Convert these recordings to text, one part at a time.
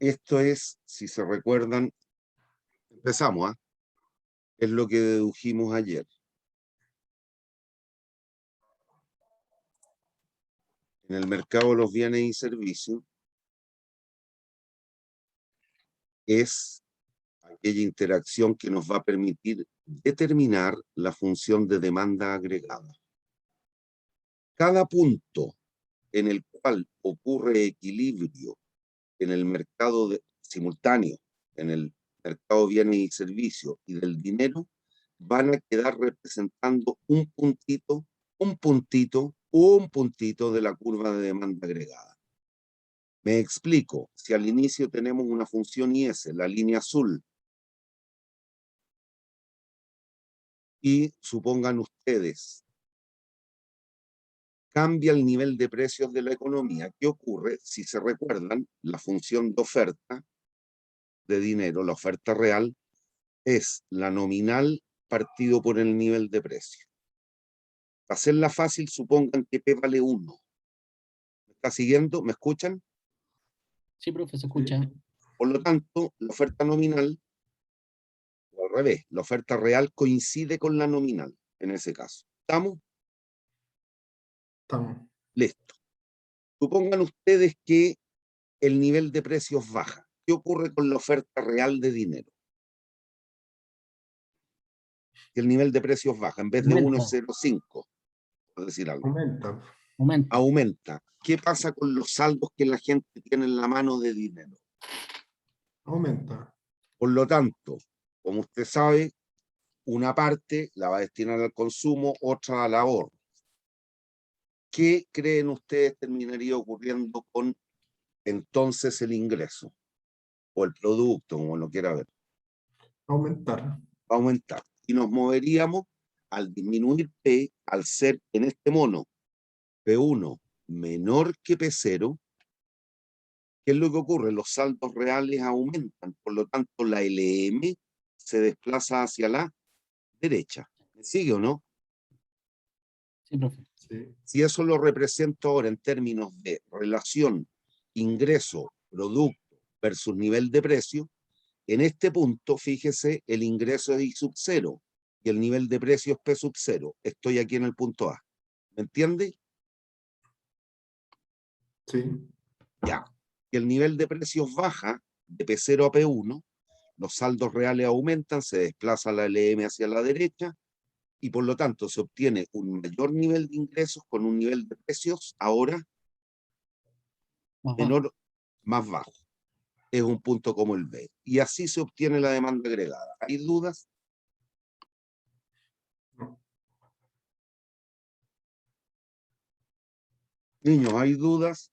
Esto es, si se recuerdan, empezamos, es lo que dedujimos ayer. En el mercado de los bienes y servicios es aquella interacción que nos va a permitir determinar la función de demanda agregada. Cada punto en el cual ocurre equilibrio en el mercado simultáneo, en el mercado de bienes y servicios y del dinero, van a quedar representando un puntito de la curva de demanda agregada. Me explico, si al inicio tenemos una función IS, la línea azul, y supongan ustedes, cambia el nivel de precios de la economía. ¿Qué ocurre? Si se recuerdan, la función de oferta de dinero, la oferta real, es la nominal partido por el nivel de precio. Para hacerla fácil, supongan que P vale 1. ¿Me está siguiendo? ¿Me escuchan? Sí, profe, se escucha. Por lo tanto, la oferta nominal, o al revés, la oferta real coincide con la nominal, en ese caso. ¿Estamos? Estamos. Listo. Supongan ustedes que el nivel de precios baja. ¿Qué ocurre con la oferta real de dinero? Que el nivel de precios baja. En vez de 1,05, por decir algo. Aumenta. ¿Qué pasa con los saldos que la gente tiene en la mano de dinero? Aumenta. Por lo tanto, como usted sabe, una parte la va a destinar al consumo, otra al ahorro. ¿Qué creen ustedes terminaría ocurriendo con entonces el ingreso? O el producto, como lo quiera ver. Aumentar. Va a aumentar. Y nos moveríamos al disminuir P, al ser en este mono P1 menor que P0. ¿Qué es lo que ocurre? Los saldos reales aumentan, por lo tanto la LM se desplaza hacia la derecha. ¿Me sigue o no? Sí, profe. Sí. Si eso lo represento ahora en términos de relación ingreso, producto versus nivel de precio, en este punto, fíjese, el ingreso es I sub 0 y el nivel de precio es P sub 0. Estoy aquí en el punto A. ¿Me entiende? Sí. Ya. Y el nivel de precios baja de P0 a P1, los saldos reales aumentan, se desplaza la LM hacia la derecha y por lo tanto se obtiene un mayor nivel de ingresos con un nivel de precios ahora menor, más bajo. Es un punto como el B. Y así se obtiene la demanda agregada. ¿Hay dudas? No. Niños, ¿hay dudas?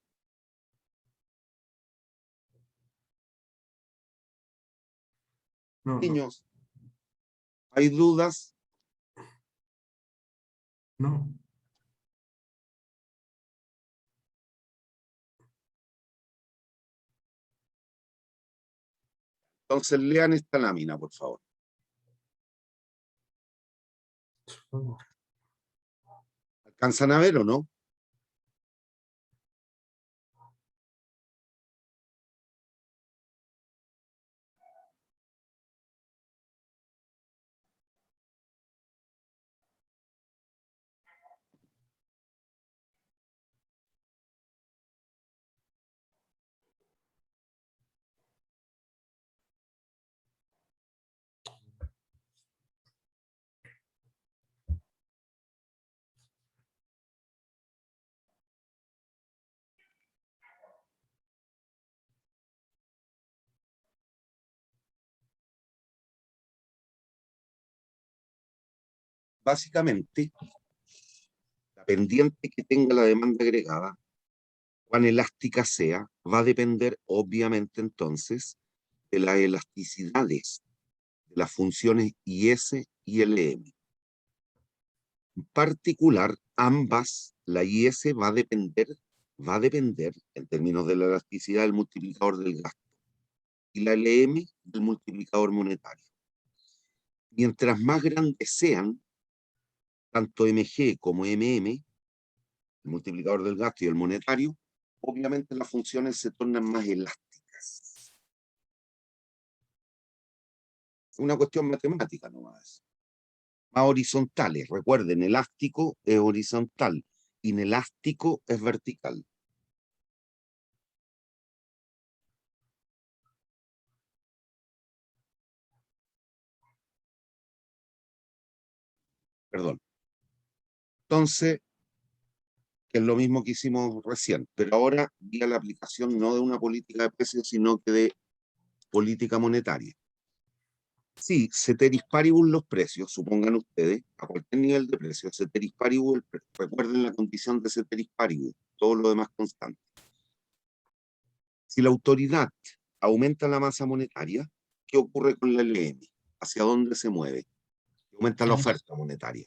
No. Niños, ¿hay dudas? No. Entonces lean esta lámina, por favor. Supongo. ¿Alcanzan a ver o no? Básicamente, la pendiente que tenga la demanda agregada, cuán elástica sea, va a depender, obviamente, entonces, de las elasticidades de las funciones IS y LM. En particular, ambas, la IS va a depender, en términos de la elasticidad, del multiplicador del gasto, y la LM del multiplicador monetario. Mientras más grandes sean, tanto MG como MM, el multiplicador del gasto y el monetario, obviamente las funciones se tornan más elásticas. Es una cuestión matemática nomás. Más horizontales. Recuerden, elástico es horizontal, inelástico es vertical. Perdón. Entonces, que es lo mismo que hicimos recién, pero ahora vía la aplicación no de una política de precios, sino que de política monetaria. Sí, ceteris paribus los precios, supongan ustedes, a cualquier nivel de precio, ceteris paribus, recuerden la condición de ceteris paribus, todo lo demás constante. Si la autoridad aumenta la masa monetaria, ¿qué ocurre con la LM? ¿Hacia dónde se mueve? Aumenta la oferta monetaria.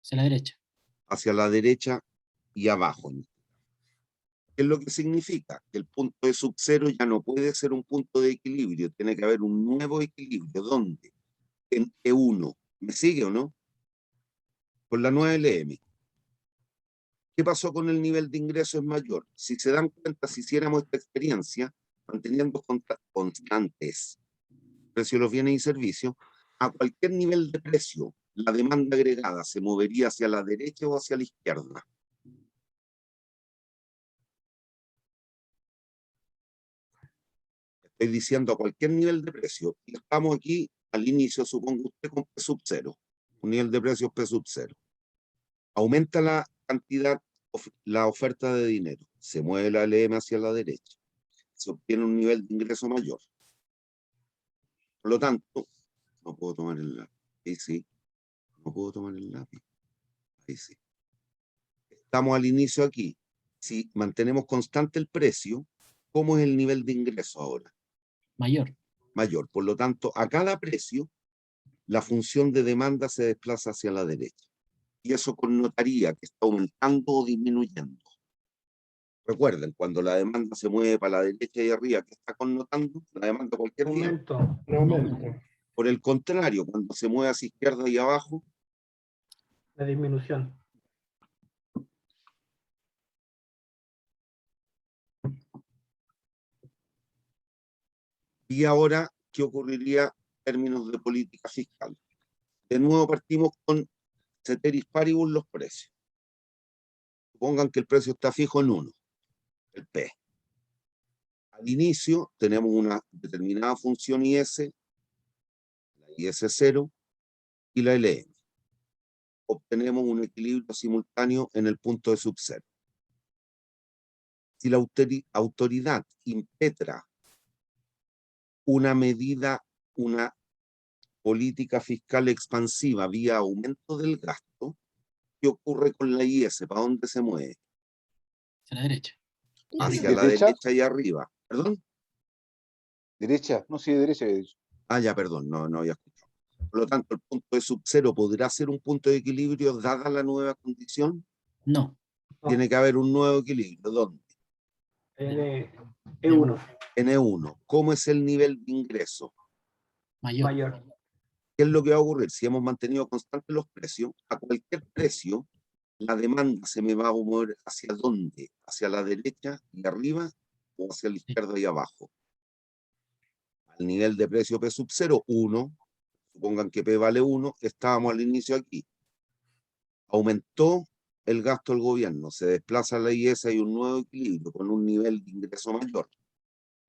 Hacia la derecha. Hacia la derecha y abajo. ¿Qué es lo que significa? Que el punto de sub-cero ya no puede ser un punto de equilibrio, tiene que haber un nuevo equilibrio. ¿Dónde? En E1. ¿Me sigue o no? Con la nueva LM. ¿Qué pasó con el nivel de ingresos mayor? Si se dan cuenta, si hiciéramos esta experiencia, manteniendo constantes precio de los bienes y servicios, a cualquier nivel de precio, la demanda agregada se movería hacia la derecha o hacia la izquierda. Estoy diciendo a cualquier nivel de precio, y estamos aquí al inicio, supongo usted, con P sub 0, un nivel de precios P sub 0. Aumenta la cantidad, la oferta de dinero, se mueve la LM hacia la derecha, se obtiene un nivel de ingreso mayor. Por lo tanto, no puedo tomar el lápiz. Ahí sí, no puedo tomar el lápiz. Ahí sí. Estamos al inicio aquí. Si mantenemos constante el precio, ¿cómo es el nivel de ingreso ahora? Mayor. Mayor. Por lo tanto, a cada precio, la función de demanda se desplaza hacia la derecha. Y eso connotaría que está aumentando o disminuyendo. Recuerden, cuando la demanda se mueve para la derecha y arriba, ¿qué está connotando? La demanda cualquier día. Aumento, un aumento. Por el contrario, cuando se mueve hacia izquierda y abajo, La disminución. y ahora, ¿qué ocurriría en términos de política fiscal? De nuevo partimos con ceteris paribus los precios. Supongan que el precio está fijo en 1, el P. Al inicio tenemos una determinada función IS, la IS0 y la LM. Obtenemos un equilibrio simultáneo en el punto de sub-cero. Si la autoridad impetra una medida, una política fiscal expansiva vía aumento del gasto, ¿qué ocurre con la IS? ¿Para dónde se mueve? Hacia la derecha. Hacia la derecha y arriba. ¿Perdón? Derecha, no, sí, derecha. Ah, ya, perdón, no había escuchado. Por lo tanto, el punto de sub-cero podrá ser un punto de equilibrio dada la nueva condición. No. Tiene que haber un nuevo equilibrio. ¿Dónde? En E1. En E1. ¿Cómo es el nivel de ingreso? Mayor. ¿Qué es lo que va a ocurrir? Si hemos mantenido constantes los precios, a cualquier precio, la demanda se me va a mover hacia dónde, hacia la derecha y arriba o hacia la izquierda y abajo. Al nivel de precio P sub 0, 1, supongan que P vale 1, estábamos al inicio aquí. Aumentó el gasto del gobierno, se desplaza la IS, hay un nuevo equilibrio con un nivel de ingreso mayor.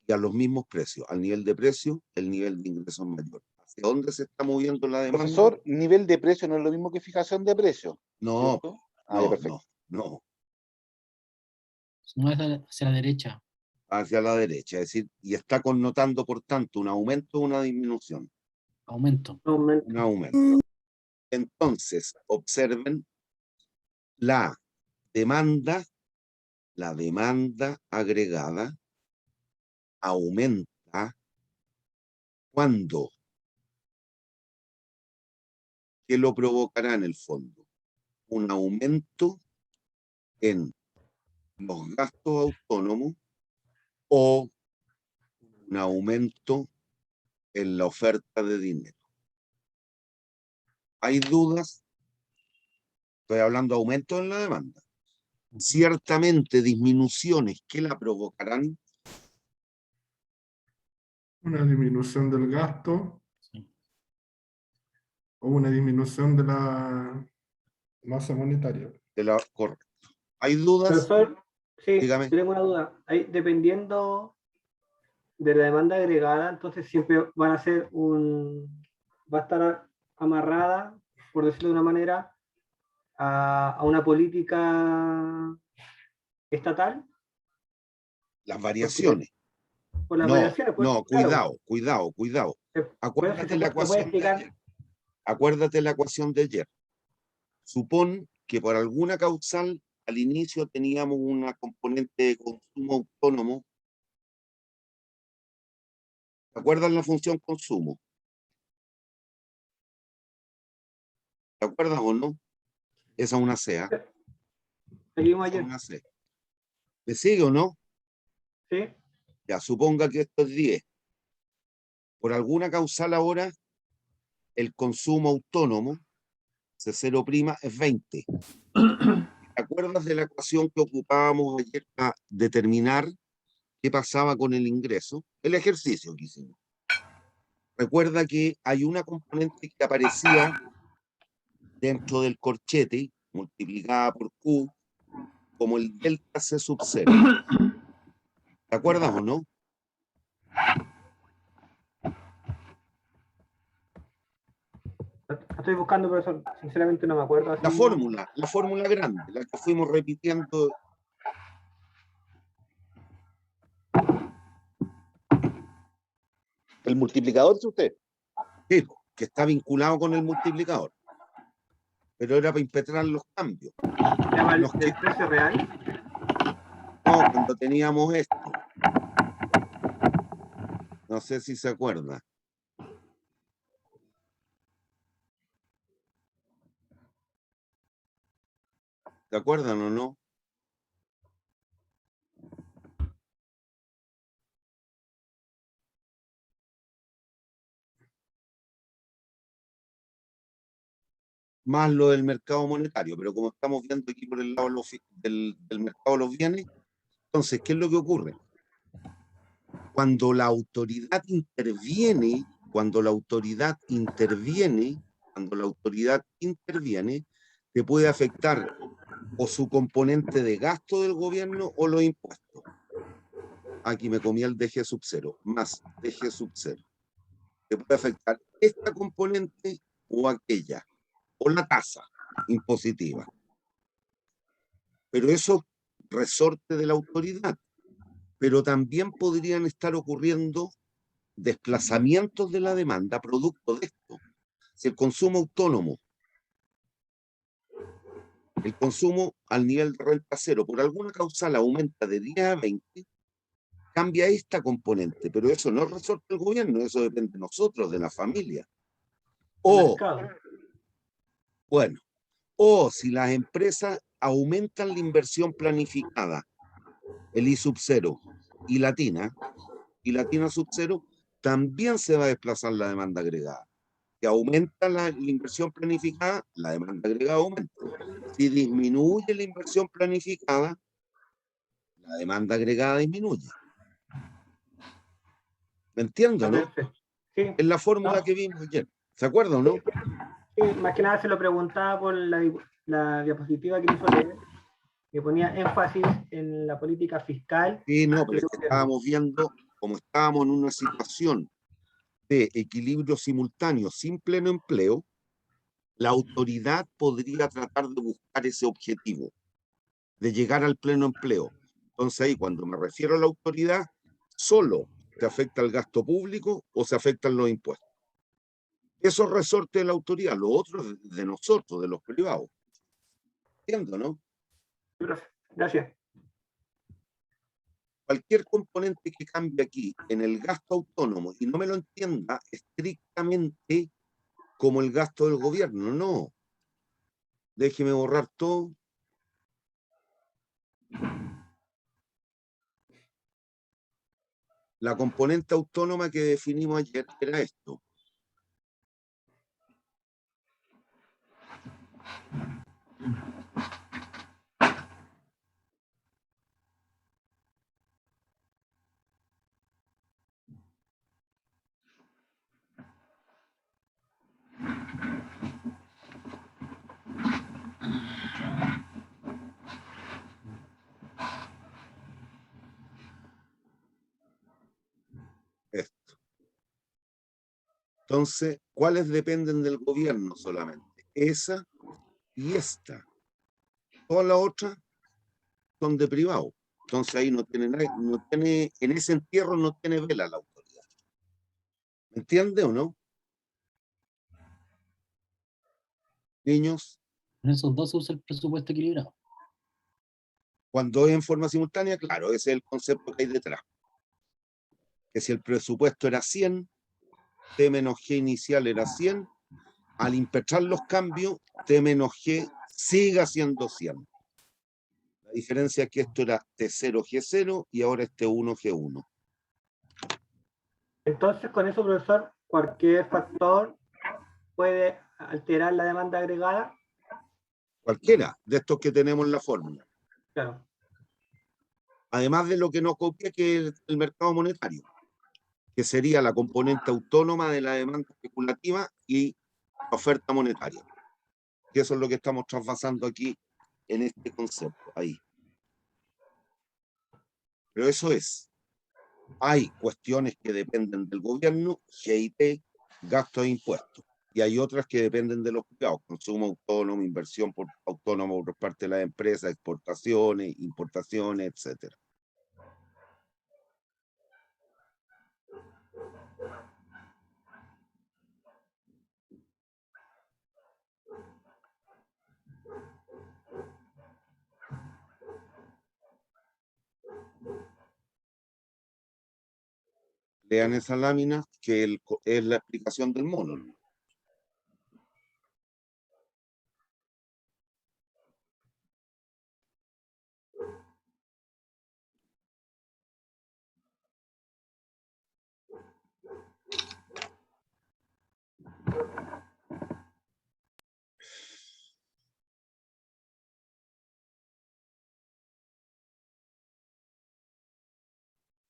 Y a los mismos precios, al nivel de precio, el nivel de ingreso mayor. ¿Hacia dónde se está moviendo la demanda? Profesor, nivel de precio no es lo mismo que fijación de precio. No, ¿cierto? Ya, perfecto. no. No es hacia la derecha. Hacia la derecha, es decir, y está connotando, por tanto, un aumento o una disminución. Aumento. Un aumento. Entonces, observen la demanda agregada aumenta cuando. ¿Qué lo provocará en el fondo? Un aumento en los gastos autónomos o un aumento en la oferta de dinero. ¿Hay dudas? Estoy hablando de aumento en la demanda. Ciertamente disminuciones que la provocarán. Una disminución del gasto Sí. o una disminución de la masa monetaria. Correcto. ¿Hay dudas? Profesor, sí, Dígame. yo tengo una duda. Ahí, dependiendo de la demanda agregada, entonces siempre van a ser va a estar amarrada, por decirlo de una manera, a una política estatal, Las variaciones. por las No, variaciones. Pues, no, claro, cuidado. por eso Acuérdate la se puede ecuación de explicar. ayer. Acuérdate la ecuación de ayer. Supón que por alguna causal al inicio teníamos una componente de consumo autónomo. ¿Te acuerdas la función consumo? ¿Te acuerdas o no? Esa es una C, ¿ah? Seguimos Esa es ayer, una C. ¿Me sigue o no? ¿sí? Ya, suponga que esto es 10. Por alguna causal ahora, el consumo autónomo, C0' es 20. ¿Te acuerdas de la ecuación que ocupábamos ayer para determinar qué pasaba con el ingreso? El ejercicio que hicimos. Recuerda que hay una componente que aparecía dentro del corchete, multiplicada por Q, como el delta C sub 0. ¿Te acuerdas o no? Estoy buscando, profesor, sinceramente no me acuerdo. La así. fórmula grande, la que fuimos repitiendo. ¿El multiplicador es usted? Sí, que está vinculado con el multiplicador. Pero era para impetrar los cambios. ¿Del precio real? No, cuando teníamos esto. No sé si se acuerda. ¿Te acuerdan o no? Más lo del mercado monetario, pero como estamos viendo aquí por el lado del mercado de los bienes, entonces, ¿qué es lo que ocurre? Cuando la autoridad interviene, te puede afectar o su componente de gasto del gobierno o los impuestos. Aquí me comí el DG sub 0, más DG sub 0. Te puede afectar esta componente o aquella, o la tasa impositiva. Pero eso resorte de la autoridad. Pero también podrían estar ocurriendo desplazamientos de la demanda producto de esto. Si el consumo autónomo, el consumo al nivel de renta cero, por alguna causal aumenta de 10 a 20, cambia esta componente, pero eso no resorte el gobierno, eso depende de nosotros, de la familia. O, bueno, o si las empresas aumentan la inversión planificada, el I sub 0 y Latina sub 0, también se va a desplazar la demanda agregada. Si aumenta la inversión planificada, la demanda agregada aumenta. Si disminuye la inversión planificada, la demanda agregada disminuye. ¿Me entiendo, no? Sí. Es la fórmula que vimos ayer. ¿Se acuerdan o no? Sí, más que nada se lo preguntaba por la diapositiva que hizo leer, que ponía énfasis en la política fiscal. Sí, no, pero es que estábamos viendo, como estábamos en una situación de equilibrio simultáneo sin pleno empleo, la autoridad podría tratar de buscar ese objetivo, de llegar al pleno empleo. Entonces ahí, cuando me refiero a la autoridad, solo se afecta el gasto público o se afectan los impuestos. Eso es resorte de la autoridad, lo otro es de nosotros, de los privados. ¿Entiendo, no? Gracias. Cualquier componente que cambie aquí en el gasto autónomo y no me lo entienda estrictamente como el gasto del gobierno, no. Déjeme borrar todo. La componente autónoma que definimos ayer era esto. Entonces, ¿cuáles dependen del gobierno solamente? Esa y esta. Todas las otras son de privado. Entonces ahí no tiene nadie, no tiene, en ese entierro no tiene vela la autoridad. ¿Me entiende o no? Niños, En esos dos se usa el presupuesto equilibrado. cuando es en forma simultánea, claro, ese es el concepto que hay detrás. Que si el presupuesto era 100, T menos G inicial era 100, al impetrar los cambios, T menos G siga siendo 100. La diferencia es que esto era T0, G0 y ahora es T1, G1. Entonces, con eso, profesor, cualquier factor puede alterar la demanda agregada. Cualquiera de estos que tenemos en la fórmula. Claro. Además de lo que no copia, que es el mercado monetario, que sería la componente autónoma de la demanda especulativa y la oferta monetaria. Y eso es lo que estamos trasvasando aquí en este concepto, ahí. Pero eso es. Hay cuestiones que dependen del gobierno, GIT, gastos e impuestos. Y hay otras que dependen de los privados, consumo autónomo, inversión autónoma por parte de las empresas, exportaciones, importaciones, etcétera. Lean esa lámina que es la explicación del mono.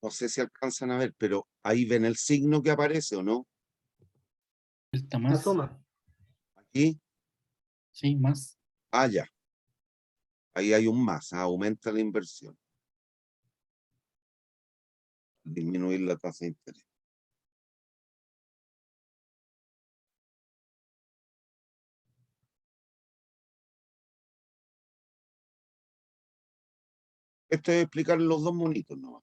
No sé si alcanzan a ver, pero ahí ven el signo que aparece o no. Falta La más. suma. Aquí, Sí, más. ya. Ahí hay un más, aumenta la inversión. Disminuir la tasa de interés. Esto es explicar los dos monitos nomás.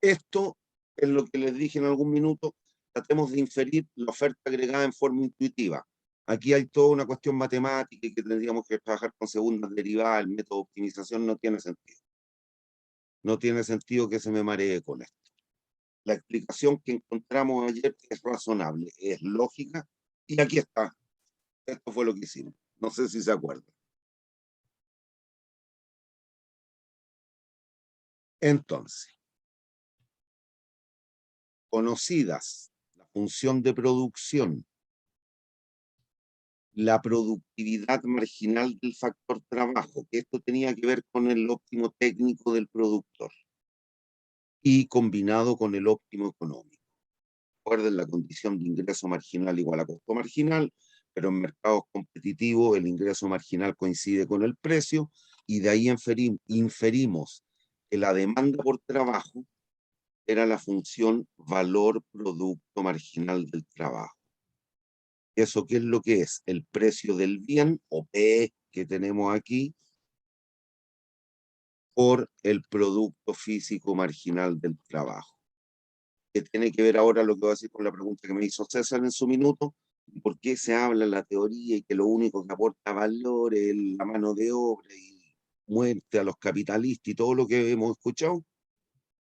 Esto es lo que les dije en algún minuto, tratemos de inferir la oferta agregada en forma intuitiva. Aquí hay toda una cuestión matemática y que tendríamos que trabajar con segundas derivadas, el método de optimización no tiene sentido. No tiene sentido que se me maree con esto. La explicación que encontramos ayer es razonable, es lógica, y aquí está. Esto fue lo que hicimos. No sé si se acuerdan. Entonces, conocidas la función de producción, la productividad marginal del factor trabajo, que esto tenía que ver con el óptimo técnico del productor y combinado con el óptimo económico. Recuerden la condición de ingreso marginal igual a costo marginal, pero en mercados competitivos el ingreso marginal coincide con el precio y de ahí inferimos que la demanda por trabajo era la función valor-producto marginal del trabajo. ¿Eso qué es lo que es? El precio del bien, o P que tenemos aquí, por el producto físico marginal del trabajo. Que tiene que ver ahora lo que voy a decir con la pregunta que me hizo César en su minuto, por qué se habla en la teoría y que lo único que aporta valor es la mano de obra y muerte a los capitalistas y todo lo que hemos escuchado.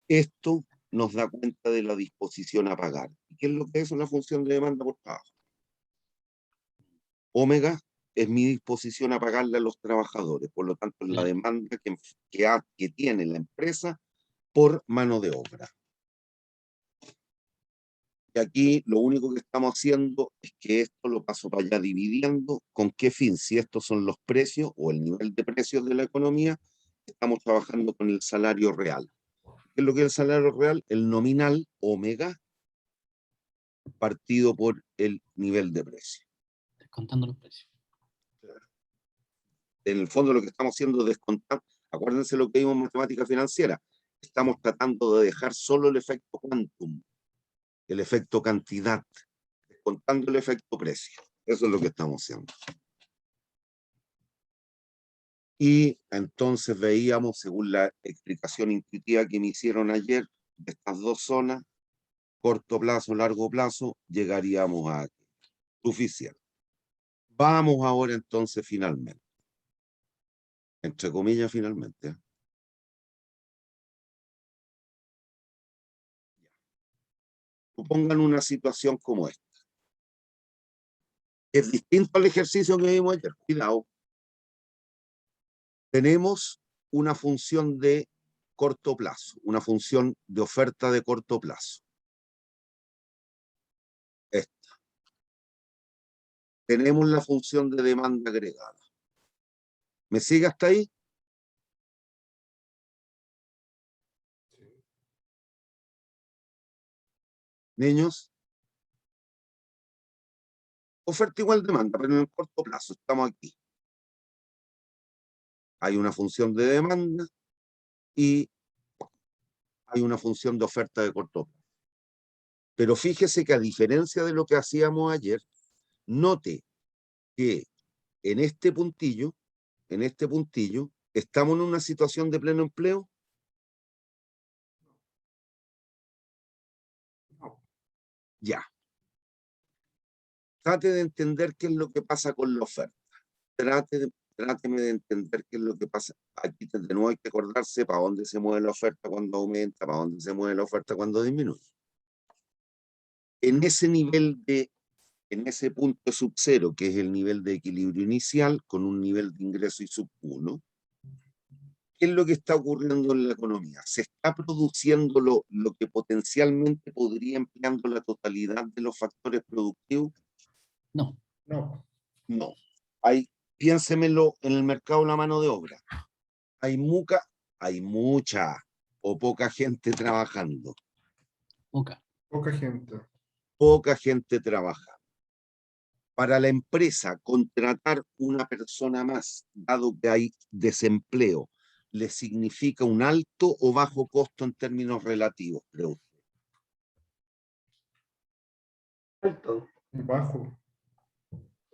Esto nos da cuenta de la disposición a pagar. ¿Qué es lo que es una función de demanda por trabajo? Omega es mi disposición a pagarle a los trabajadores, por lo tanto es la demanda que tiene la empresa por mano de obra. Y aquí lo único que estamos haciendo es que esto lo paso para allá dividiendo. ¿Con qué fin? Si estos son los precios o el nivel de precios de la economía, estamos trabajando con el salario real. ¿Qué es lo que es el salario real? El nominal omega partido por el nivel de precio. Descontando los precios. En el fondo lo que estamos haciendo es descontar. Acuérdense lo que vimos en matemática financiera. Estamos tratando de dejar solo el efecto quantum. el efecto cantidad, descontando el efecto precio. Eso es lo que estamos haciendo. Y entonces veíamos, según la explicación intuitiva que me hicieron ayer, de estas dos zonas, corto plazo, largo plazo, llegaríamos a aquí. Suficiente. Vamos ahora entonces finalmente. Entre comillas, finalmente. Supongan una situación como esta. Es distinto al ejercicio que vimos ayer. Cuidado. Tenemos una función de corto plazo, una función de oferta de corto plazo. Esta. Tenemos la función de demanda agregada. ¿Me sigue hasta ahí? Niños. Oferta igual demanda, pero en el corto plazo. Estamos aquí. Hay una función de demanda y hay una función de oferta de corto plazo. Pero fíjese que a diferencia de lo que hacíamos ayer, note que en este puntillo, estamos en una situación de pleno empleo. Ya. Trate de entender qué es lo que pasa con la oferta. Tráteme de entender qué es lo que pasa. Aquí de nuevo hay que acordarse para dónde se mueve la oferta cuando aumenta, para dónde se mueve la oferta cuando disminuye. En ese nivel en ese punto sub 0, que es el nivel de equilibrio inicial, con un nivel de ingreso y sub 1, ¿qué es lo que está ocurriendo en la economía? ¿Se está produciendo lo que potencialmente podría empleando la totalidad de los factores productivos? No. No. No. Piénsemelo en el mercado de la mano de obra. Hay mucha o poca gente trabajando. Poca. Poca gente. Poca gente trabaja. Para la empresa, contratar una persona más, dado que hay desempleo, ¿le significa un alto o bajo costo en términos relativos, creo usted? Alto. Bajo.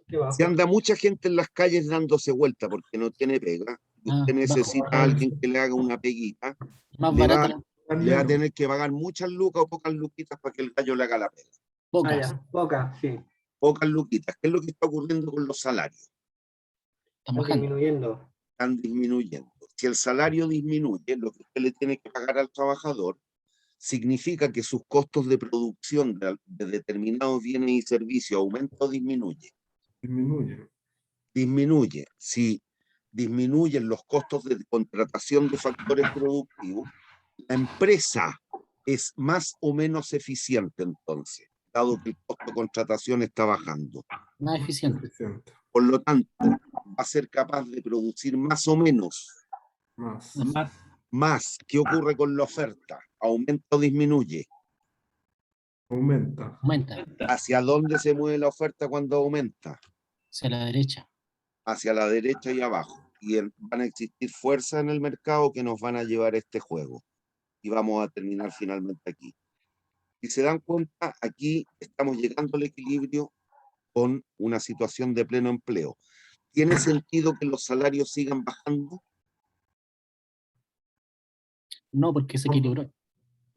Qué bajo. Si anda mucha gente en las calles dándose vuelta porque no tiene pega, y usted Bajo. necesita a alguien que le haga una peguita, Más le va barata. a tener que pagar muchas lucas o pocas luquitas para que el gallo le haga la pega. Pocas. Ya, poca, sí. Pocas luquitas. ¿Qué es lo que está ocurriendo con los salarios? Están Están bajando. disminuyendo. Están disminuyendo. Si el salario disminuye, lo que usted le tiene que pagar al trabajador significa que sus costos de producción de determinados bienes y servicios aumenta o disminuye. Disminuye. Disminuye. Si disminuyen los costos de contratación de factores productivos, la empresa es más o menos eficiente entonces, dado que el costo de contratación está bajando. Más eficiente. Eficiente. Por lo tanto, va a ser capaz de producir más o menos. Más. Más. ¿Qué ocurre con la oferta? ¿Aumenta o disminuye? Aumenta. Aumenta. ¿Hacia dónde se mueve la oferta cuando aumenta? Hacia la derecha. Hacia la derecha y abajo. Y van a existir fuerzas en el mercado que nos van a llevar a este juego. Y vamos a terminar finalmente aquí. Si se dan cuenta, aquí estamos llegando al equilibrio con una situación de pleno empleo. ¿Tiene sentido que los salarios sigan bajando? No, porque se equilibró.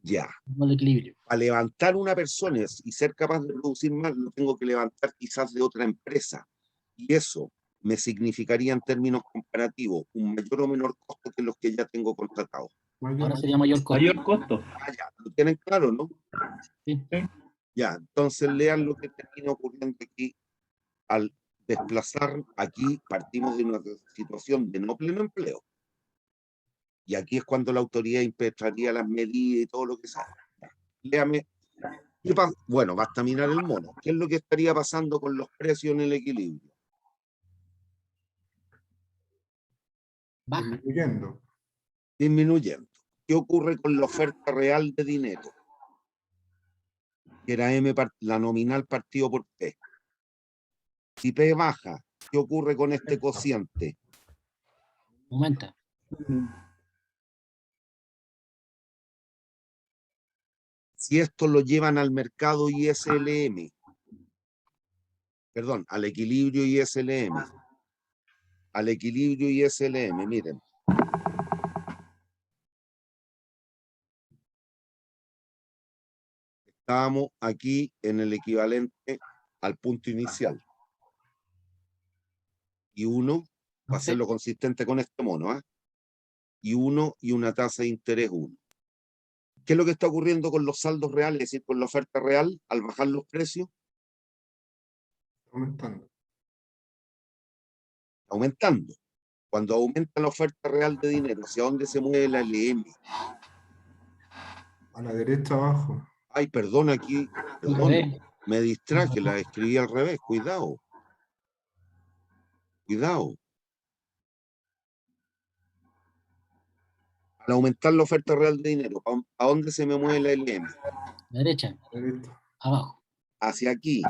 Ya. No el equilibrio. Para levantar una persona y ser capaz de producir más, lo tengo que levantar quizás de otra empresa. Y eso me significaría en términos comparativos un mayor o menor costo que los que ya tengo contratados. Ahora sería mayor costo. Mayor costo. Ah, ya, lo tienen claro, ¿no? Sí. Ya, entonces lean lo que termina ocurriendo aquí. Al desplazar, aquí partimos de una situación de no pleno empleo. Y aquí es cuando la autoridad impetraría las medidas y todo lo que sabe. Léame. Bueno, basta mirar el mono. ¿Qué es lo que estaría pasando con los precios en el equilibrio? Baja. Disminuyendo. Disminuyendo. ¿Qué ocurre con la oferta real de dinero? Que era la nominal partido por P. Si P baja, ¿qué ocurre con este cociente? Aumenta. Si esto lo llevan al mercado ISLM, perdón, al equilibrio ISLM, miren. Estábamos aquí en el equivalente al punto inicial. Y uno, para hacerlo consistente con este mono, ¿ah? Y uno y una tasa de interés 1. ¿Qué es lo que está ocurriendo con los saldos reales, es decir, con la oferta real al bajar los precios? Aumentando. Aumentando. Cuando aumenta la oferta real de dinero, ¿hacia dónde se mueve la LM? A la derecha abajo. Ay, perdón, aquí, perdón, me distraje, la escribí al revés, cuidado. Cuidado. Al aumentar la oferta real de dinero, ¿a dónde se me mueve la LM? Derecha, Derecha. abajo. Hacia aquí.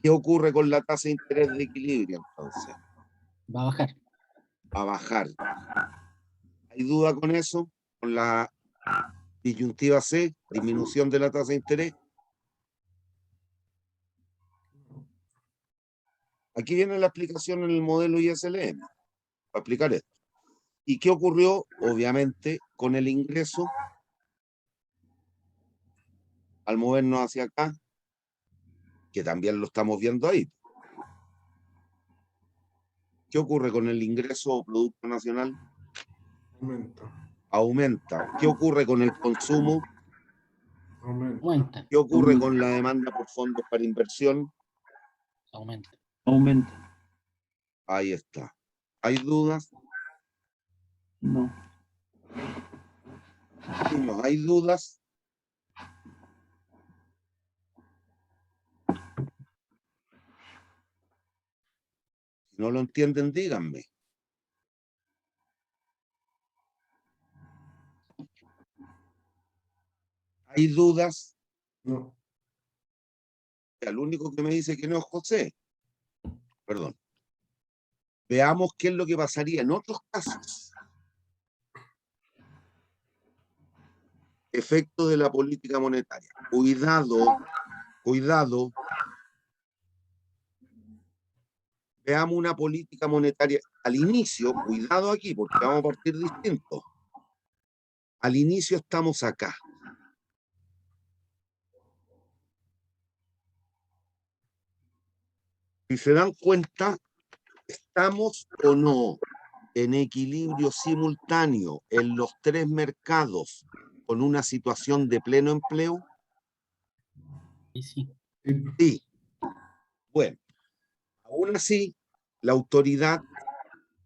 ¿Qué ocurre con la tasa de interés de equilibrio entonces? Va a bajar. A bajar. ¿Hay duda con eso? Con la disyuntiva C, disminución de la tasa de interés. Aquí viene la explicación en el modelo ISLM, para explicar esto. ¿Y qué ocurrió? Obviamente, con el ingreso, al movernos hacia acá, que también lo estamos viendo ahí. ¿Qué ocurre con el ingreso o Producto Nacional? Aumenta. Aumenta. ¿Qué ocurre con el consumo? Aumenta. Aumenta. ¿Qué ocurre con la demanda por fondos para inversión? Aumenta. Aumenta. Ahí está. ¿Hay dudas? No. Niños, ¿hay dudas? Si no lo entienden, díganme. ¿Hay dudas? No. El único que me dice que no es José. Perdón. Veamos qué es lo que pasaría en otros casos. Efecto de la política monetaria. Cuidado, cuidado. Veamos una política monetaria. Al inicio, cuidado aquí, porque vamos a partir distintos. Al inicio estamos acá. Si se dan cuenta, ¿estamos o no en equilibrio simultáneo en los tres mercados con una situación de pleno empleo? Y sí. Sí. Sí. Bueno, aún así, la autoridad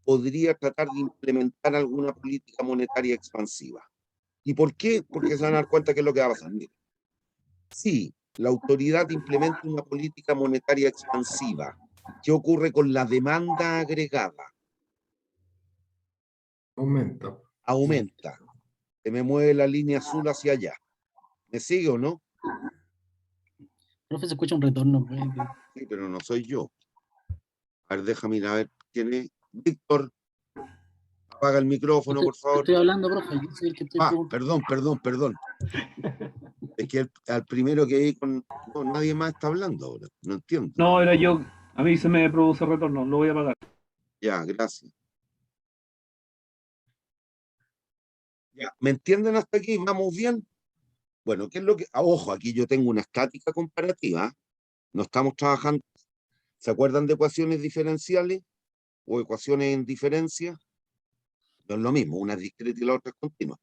podría tratar de implementar alguna política monetaria expansiva. ¿Y por qué? Porque se van a dar cuenta que es lo que va a pasar. Mire, si la autoridad implementa una política monetaria expansiva, ¿qué ocurre con la demanda agregada? Aumenta. Aumenta. Se me mueve la línea azul hacia allá. ¿Me sigue o no? Profe, se escucha un retorno. Pues. Sí, pero no soy yo. A ver, déjame ir a ver quién es. Víctor, apaga el micrófono, por favor. Estoy hablando, profe. Yo soy el que estoy preguntando. Perdón. Es que al primero que vi con... No, nadie más está hablando ahora. No entiendo. No, era yo. A mí se me produce retorno. Lo voy a apagar. Ya, gracias. Ya, ¿me entienden hasta aquí? ¿Vamos bien? Bueno, ¿qué es lo que...? Ojo, aquí yo tengo una estática comparativa. No estamos trabajando... ¿Se acuerdan de ecuaciones diferenciales o ecuaciones en diferencia? No es lo mismo, una es discreta y la otra es continua.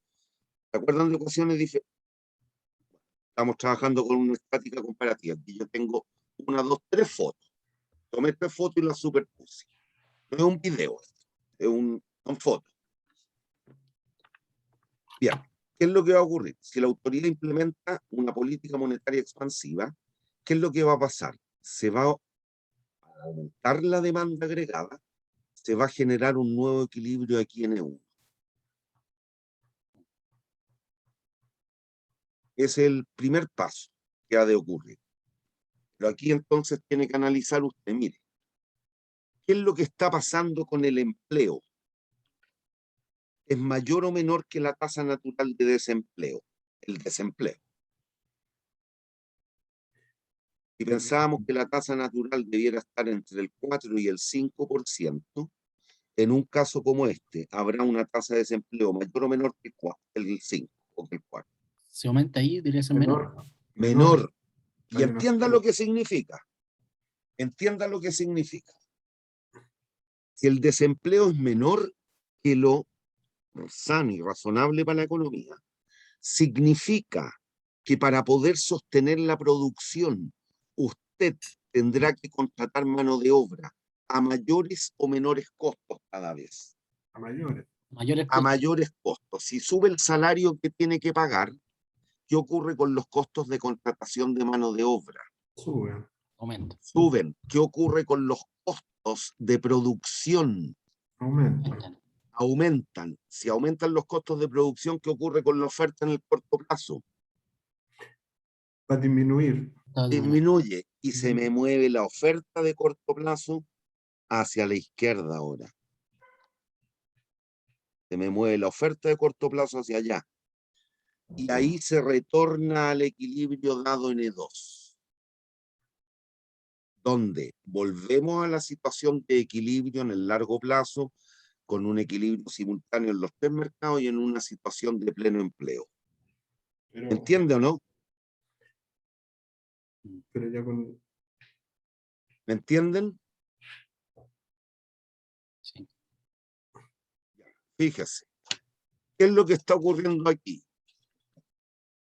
¿Se acuerdan de ecuaciones diferentes? Estamos trabajando con una estática comparativa. Aquí yo tengo 1, 2, 3 fotos. Tomé 3 fotos y las superpuse. No es un video, son fotos. Bien, ¿qué es lo que va a ocurrir? Si la autoridad implementa una política monetaria expansiva, ¿qué es lo que va a pasar? Se va a aumentar la demanda agregada, se va a generar un nuevo equilibrio aquí en EU. Es el primer paso que ha de ocurrir. Pero aquí entonces tiene que analizar usted, mire, ¿qué es lo que está pasando con el empleo? ¿Es mayor o menor que la tasa natural de desempleo? El desempleo. Si pensábamos que la tasa natural debiera estar entre el 4 y el 5%, en un caso como este, habrá una tasa de desempleo mayor o menor que el 5 o que el 4. Si aumenta ahí, debería ser menor. Menor. Y Hay una entienda escala. lo que significa. Entienda lo que significa. Si el desempleo es menor que lo sano y razonable para la economía, significa que para poder sostener la producción, usted tendrá que contratar mano de obra a mayores o menores costos cada vez. A mayores. Mayores A costos. mayores costos. Si sube el salario que tiene que pagar, ¿qué ocurre con los costos de contratación de mano de obra? Suben. Aumenta. Suben. ¿Qué ocurre con los costos de producción? Aumentan. Aumentan. Aumentan. Si aumentan los costos de producción, ¿qué ocurre con la oferta en el corto plazo? Va a disminuir. Está disminuyendo. Disminuye y se me mueve la oferta de corto plazo hacia la izquierda ahora. Se me mueve la oferta de corto plazo hacia allá. Y ahí se retorna al equilibrio dado en E2. Donde volvemos a la situación de equilibrio en el largo plazo, con un equilibrio simultáneo en los tres mercados y en una situación de pleno empleo. Pero, ¿Entiende o no? pero ya con. ¿Me entienden? Sí. Fíjese. ¿Qué es lo que está ocurriendo aquí?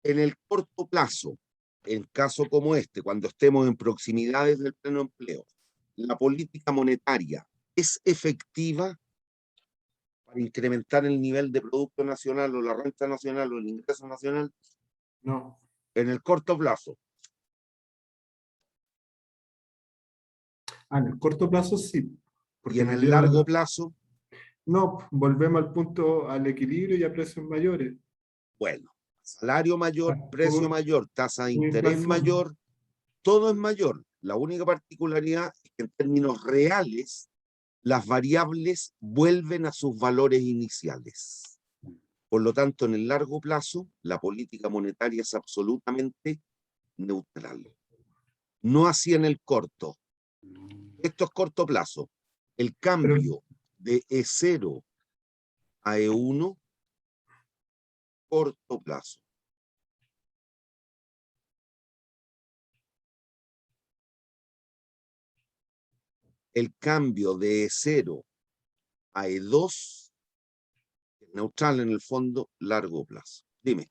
En el corto plazo, en caso como este, cuando estemos en proximidades del pleno empleo, la política monetaria es efectiva para incrementar el nivel de Producto Nacional o la renta nacional o el ingreso nacional No. en el corto plazo. En el corto plazo sí. Y en me el lleva largo plazo, No, volvemos al punto, al equilibrio y a precios mayores. bueno, salario mayor, precio mayor, tasa de interés Inflación. mayor, todo es mayor. La única particularidad es que en términos reales, las variables vuelven a sus valores iniciales. Por lo tanto, en el largo plazo, la política monetaria es absolutamente neutral. No así en el corto. Esto es corto plazo. El cambio de E0 a E1, corto plazo. El cambio de E0 a E2, neutral en el fondo, largo plazo. Dime.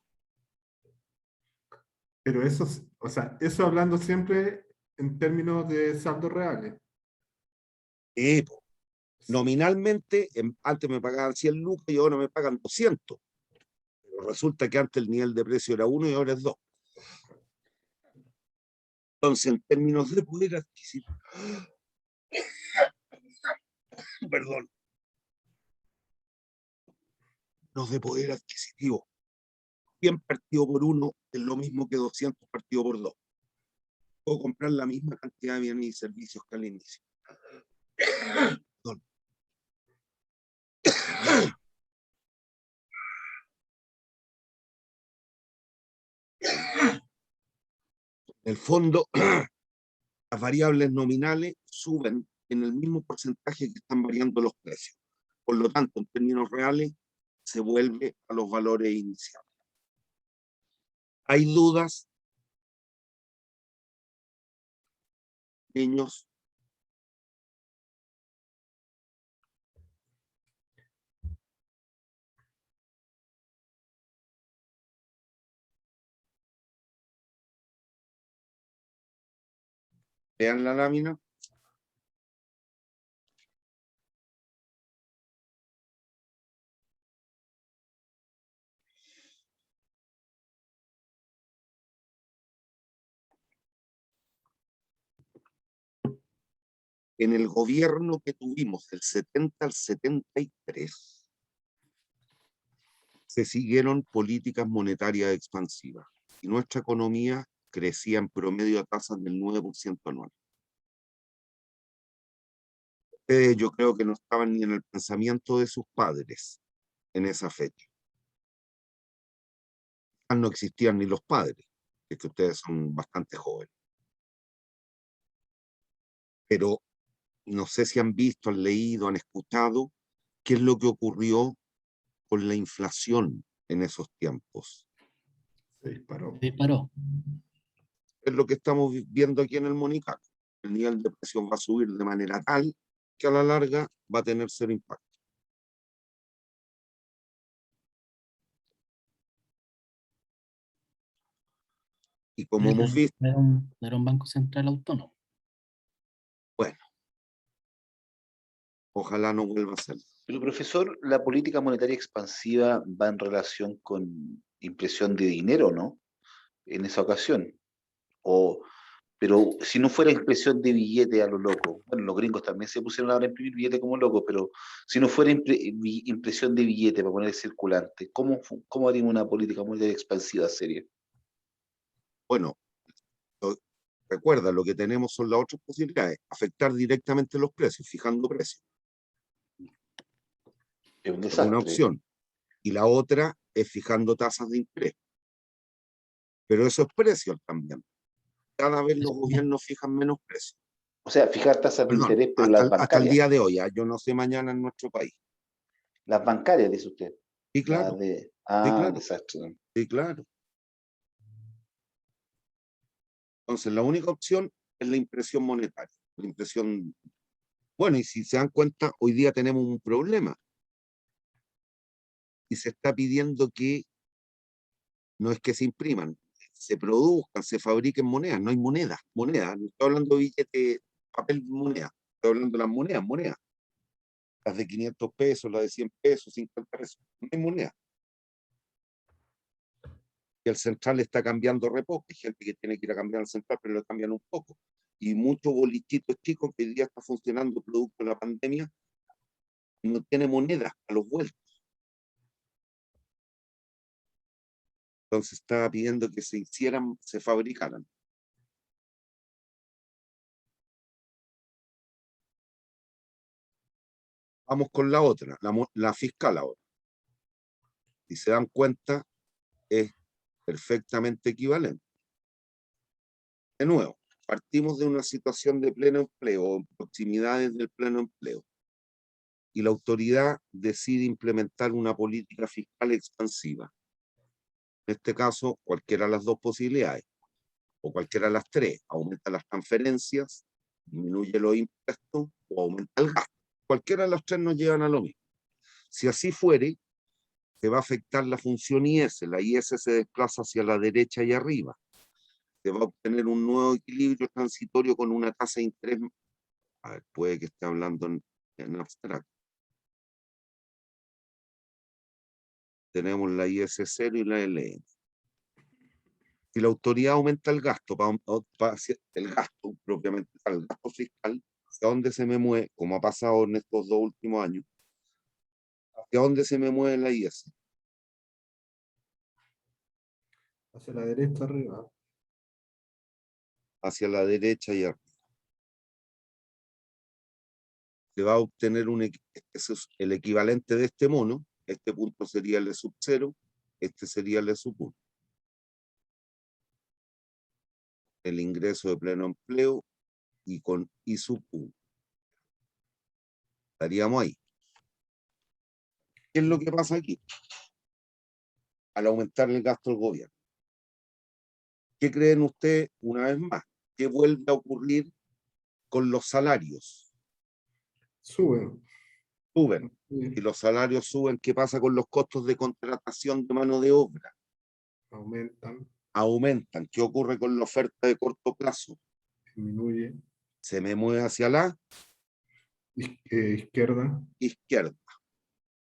Pero eso, o sea, eso hablando siempre en términos de saldos reales. Nominalmente, antes me pagaban 100 lucas y ahora me pagan 200. Pero resulta que antes el nivel de precio era 1 y ahora es 2. Entonces, en términos de poder adquisitivo, perdón, los de poder adquisitivo, 100 partido por 1 es lo mismo que 200 partido por 2. Puedo comprar la misma cantidad de bienes y servicios que al inicio. Perdón. En el fondo, las variables nominales suben en el mismo porcentaje que están variando los precios. Por lo tanto, en términos reales, se vuelve a los valores iniciales. ¿Hay dudas, niños? Vean la lámina. En el gobierno que tuvimos del 70 al 73, se siguieron políticas monetarias expansivas y nuestra economía crecía en promedio a tasas del 9% anual. Ustedes yo creo que no estaban ni en el pensamiento de sus padres en esa fecha. No existían ni los padres, es que ustedes son bastante jóvenes. Pero no sé si han visto, han leído, han escuchado qué es lo que ocurrió con la inflación en esos tiempos. Se disparó. Se disparó. Es lo que estamos viendo aquí en el Monicaco. El nivel de presión va a subir de manera tal que a la larga va a tener cero impacto. Y como hemos visto, No era un banco central autónomo. bueno, ojalá no vuelva a ser. Pero profesor, ¿la política monetaria expansiva va en relación con impresión de dinero, no? En esa ocasión. Pero si no fuera impresión de billete a lo loco, bueno, los gringos también se pusieron ahora a imprimir billete como locos, pero si no fuera impresión de billete para poner circulante, ¿cómo haríamos una política monetaria expansiva seria? Bueno, recuerda, lo que tenemos son las otras posibilidades. Afectar directamente los precios, fijando precios. Es un Es una desastre. opción. Y la otra es fijando tasas de interés. Pero eso es precios también. Cada vez los gobiernos fijan menos precios. O sea, fijar tasas de Perdón, interés, pero las hasta el bancarias. día de hoy, yo no sé mañana en nuestro país. Las bancarias, dice usted. Sí, claro, sí, claro, Desastre. sí, claro. Entonces, la única opción es la impresión monetaria. La impresión. Bueno, y si se dan cuenta, hoy día tenemos un problema. Y se está pidiendo que no es que se impriman, se produzcan, se fabriquen monedas. No hay monedas, monedas. No estoy hablando de billetes, papel, moneda. Estoy hablando de las monedas, monedas. Las de 500 pesos, las de 100 pesos, 50 pesos. No hay moneda. Y el central está cambiando re poco. Hay gente que tiene que ir a cambiar al central, pero lo cambian un poco. Y muchos bolichitos chicos que hoy día está funcionando producto de la pandemia, no tiene monedas a los vueltos. Entonces estaba pidiendo que se hicieran, se fabricaran. Vamos con la otra, la fiscal ahora. Si se dan cuenta, es perfectamente equivalente. De nuevo, partimos de una situación de pleno empleo, o proximidades del pleno empleo, y la autoridad decide implementar una política fiscal expansiva. En este caso, cualquiera de las dos posibilidades, o cualquiera de las tres, aumenta las transferencias, disminuye los impuestos o aumenta el gasto. Cualquiera de las tres nos llevan a lo mismo. Si así fuere, se va a afectar la función IS. La IS se desplaza hacia la derecha y arriba. Se va a obtener un nuevo equilibrio transitorio con una tasa de interés. A ver, puede que esté hablando en abstracto. Tenemos la IS 0 y la LN. Si la autoridad aumenta el gasto, el gasto propiamente, el gasto fiscal, ¿hacia dónde se me mueve? Como ha pasado en estos 2 últimos años. ¿Hacia dónde se me mueve la IS? Hacia la derecha arriba. Hacia la derecha y arriba. Se va a obtener ese es el equivalente de este mono. Este punto sería el E sub 0, este sería el E sub 1. El ingreso de pleno empleo y con I sub 1. Estaríamos ahí. ¿Qué es lo que pasa aquí? Al aumentar el gasto del gobierno. ¿Qué creen ustedes, una vez más? ¿Qué vuelve a ocurrir con los salarios? Suben. Suben. Si los salarios suben, ¿qué pasa con los costos de contratación de mano de obra? Aumentan. Aumentan. ¿Qué ocurre con la oferta de corto plazo? Disminuye. Se me mueve hacia la Izquierda. izquierda.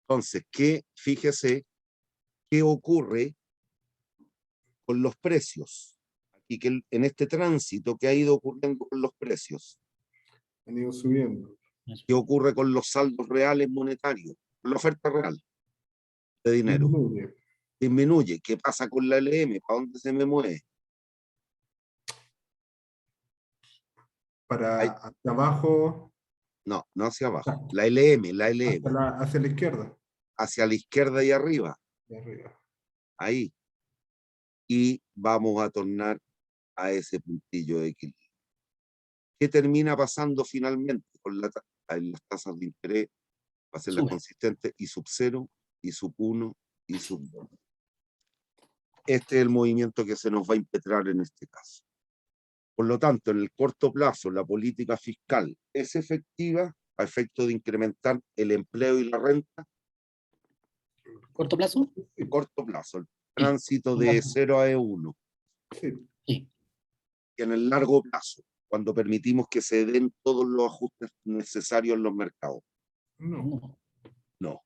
Entonces, fíjese qué ocurre con los precios. Y que en este tránsito que ha ido ocurriendo con los precios, Han ido subiendo. ¿qué ocurre con los saldos reales monetarios? Con la oferta real de dinero. Disminuye. Disminuye. ¿Qué pasa con la LM? ¿Para dónde se me mueve? Hacia abajo. No, no hacia abajo. La LM. Hacia la izquierda. Hacia la izquierda y arriba. De arriba. Ahí. Y vamos a tornar a ese puntillo de equilibrio. ¿Qué termina pasando finalmente con las tasas de interés? Va a ser las Sube. consistentes y sub 0, y sub 1, y sub 2. Este es el movimiento que se nos va a impetrar en este caso. Por lo tanto, en el corto plazo, la política fiscal es efectiva a efecto de incrementar el empleo y la renta. ¿Corto plazo? En corto plazo, el tránsito de Vale. 0 a E1. Sí. Sí. Y en el largo plazo, cuando permitimos que se den todos los ajustes necesarios en los mercados. No. No. No.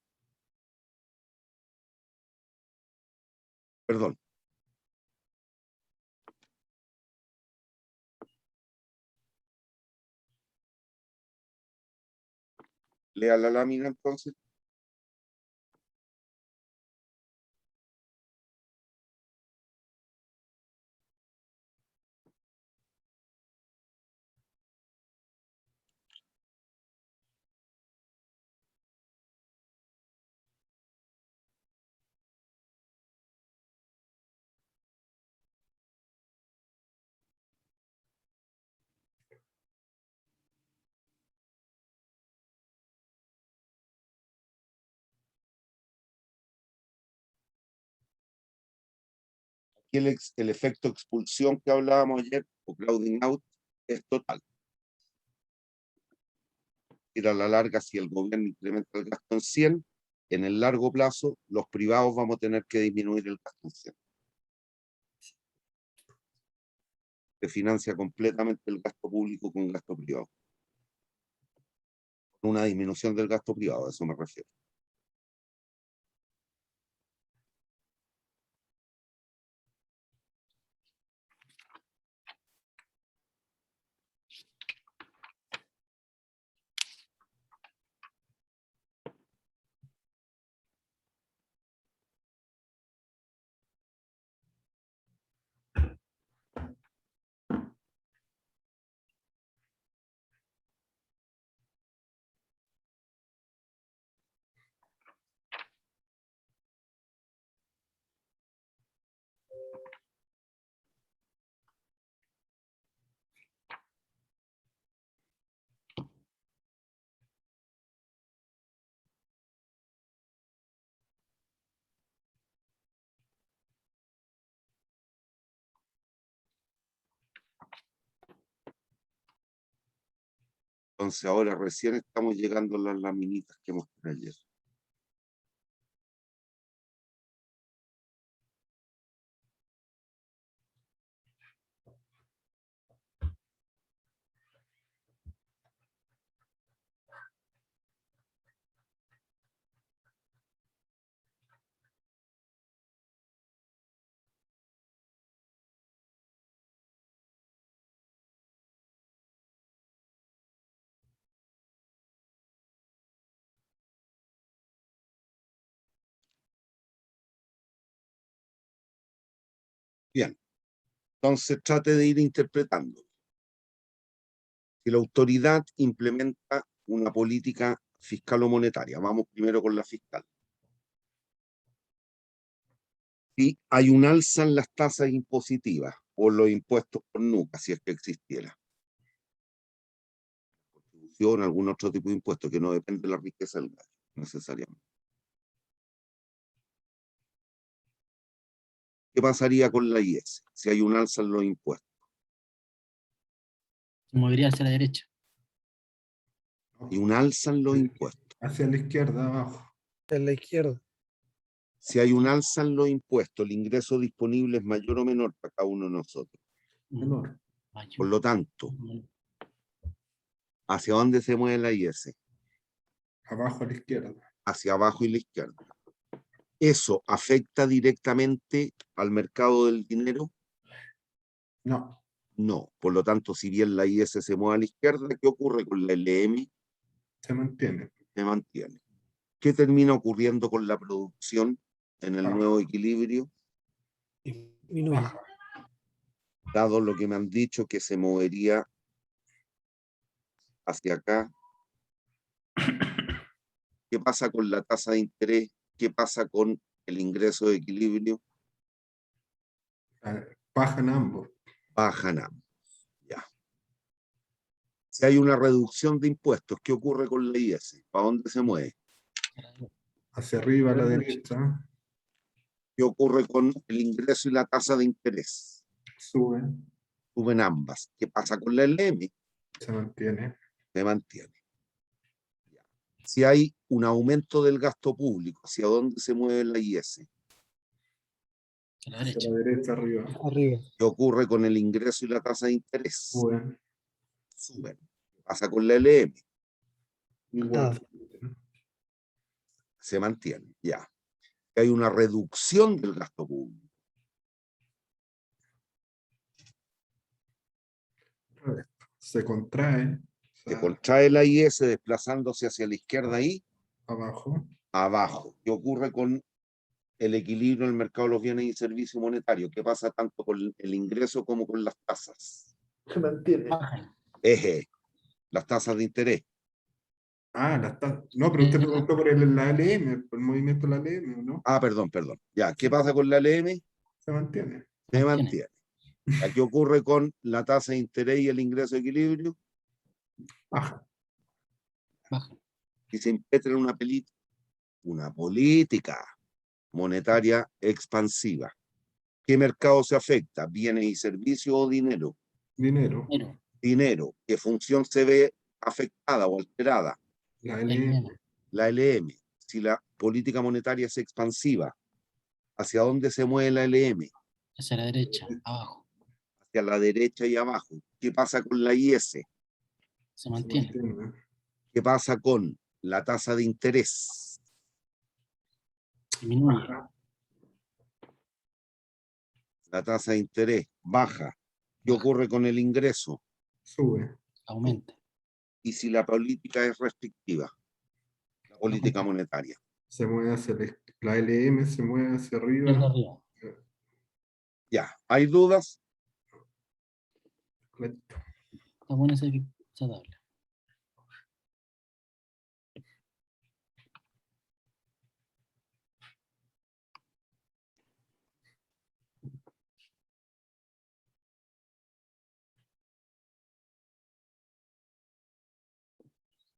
Perdón. Lea la lámina entonces. Aquí el efecto expulsión que hablábamos ayer, o crowding out, es total. Ir a la larga, si el gobierno incrementa el gasto en 100, en el largo plazo, los privados vamos a tener que disminuir el gasto en 100. Se financia completamente el gasto público con gasto privado. Una disminución del gasto privado, a eso me refiero. Entonces ahora recién estamos llegando a las laminitas que mostré ayer. Bien, entonces trate de ir interpretando. Si la autoridad implementa una política fiscal o monetaria, vamos primero con la fiscal. Si hay un alza en las tasas impositivas o los impuestos por nuca, si es que existiera. Contribución, algún otro tipo de impuesto que no depende de la riqueza del gallo, necesariamente. ¿Qué pasaría con la IS si hay un alza en los impuestos? Se movería hacia la derecha. Y un alza en los impuestos. Hacia la izquierda, abajo. En la izquierda. Si hay un alza en los impuestos, el ingreso disponible es mayor o menor para cada uno de nosotros. Menor. Por lo tanto, ¿hacia dónde se mueve la IS? Abajo a la izquierda. Hacia abajo y la izquierda. ¿Eso afecta directamente al mercado del dinero? No. No. Por lo tanto, si bien la IS se mueve a la izquierda, ¿qué ocurre con la LM? Se mantiene. Se mantiene. ¿Qué termina ocurriendo con la producción en el nuevo equilibrio? Disminuye. Baja. Dado lo que me han dicho que se movería hacia acá. ¿Qué pasa con la tasa de interés? ¿Qué pasa con el ingreso de equilibrio? Bajan ambos. Bajan ambos. Ya. Si hay una reducción de impuestos, ¿qué ocurre con la IS? ¿Para dónde se mueve? Hacia arriba a la derecha. ¿Qué ocurre con el ingreso y la tasa de interés? Sube. Suben ambas. ¿Qué pasa con la LM? Se mantiene. Se mantiene. Si hay un aumento del gasto público, ¿hacia dónde se mueve la IS? A la Hacia derecha. la derecha arriba. Arriba. ¿Qué ocurre con el ingreso y la tasa de interés? Sube. Suben. ¿Qué pasa con la LM? Igual. Se mantiene, ya. Hay una reducción del gasto público. Se contrae. O Se sea, contrae la IS desplazándose hacia la izquierda ahí, abajo. abajo. ¿Qué ocurre con el equilibrio en el mercado de los bienes y servicios monetarios? ¿Qué pasa tanto con el ingreso como con las tasas? Se mantiene. Bajan. Eje, las tasas de interés. No, pero usted preguntó por la LM, por el movimiento de la LM, ¿no? Ah, perdón. Ya, ¿qué pasa con la LM? Se mantiene. Se Mantiene. mantiene. Ya, ¿qué ocurre con la tasa de interés y el ingreso de equilibrio? Baja. Bajan. Y se impetra una política monetaria expansiva. ¿Qué mercado se afecta? ¿Bienes y servicios o dinero? Dinero. Pero Dinero. ¿Qué función se ve afectada o alterada? La el LM. dinero La LM. Si la política monetaria es expansiva, ¿hacia dónde se mueve la LM? hacia la derecha, abajo. Hacia la derecha y abajo. ¿Qué pasa con la IS? Se Se mantiene. mantiene. ¿Qué pasa con la tasa de interés? Disminuye. Baja. La tasa de interés baja. ¿Qué ocurre con el ingreso? Sube. Aumenta. Y si la política es restrictiva, la política monetaria. Se mueve hacia la LM, se mueve hacia Izquierda arriba. arriba. Ya, ¿hay dudas? Correcto. Está buena esa tabla.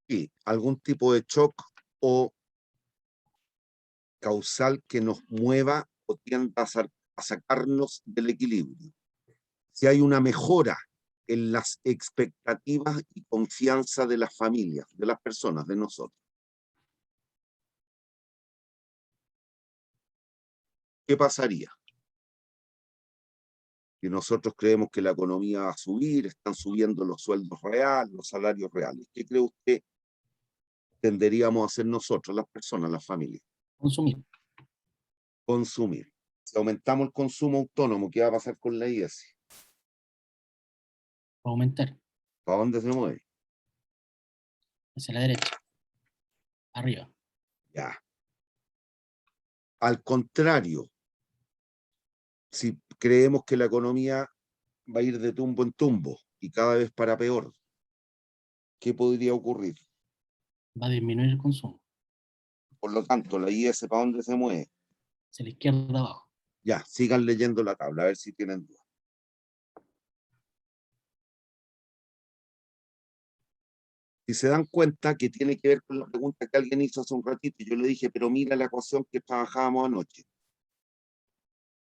Sí, algún tipo de shock o causal que nos mueva o tienda a sacarnos del equilibrio. Si hay una mejora en las expectativas y confianza de las familias, de las personas, de nosotros. ¿Qué pasaría? Si nosotros creemos que la economía va a subir, están subiendo los sueldos reales, los salarios reales. ¿Qué cree usted tenderíamos a hacer nosotros, las personas, las familias? Consumir. Consumir. Si aumentamos el consumo autónomo, ¿qué va a pasar con la IS? Aumentar. ¿Para dónde se mueve? Hacia la derecha. Arriba. Ya. Al contrario, si creemos que la economía va a ir de tumbo en tumbo y cada vez para peor, ¿qué podría ocurrir? Va a disminuir el consumo. Por lo tanto, la IS, ¿para dónde se mueve? Hacia la izquierda abajo. Ya, sigan leyendo la tabla, a ver si tienen dudas. Si se dan cuenta que tiene que ver con la pregunta que alguien hizo hace un ratito, y yo le dije, pero mira la ecuación que trabajábamos anoche.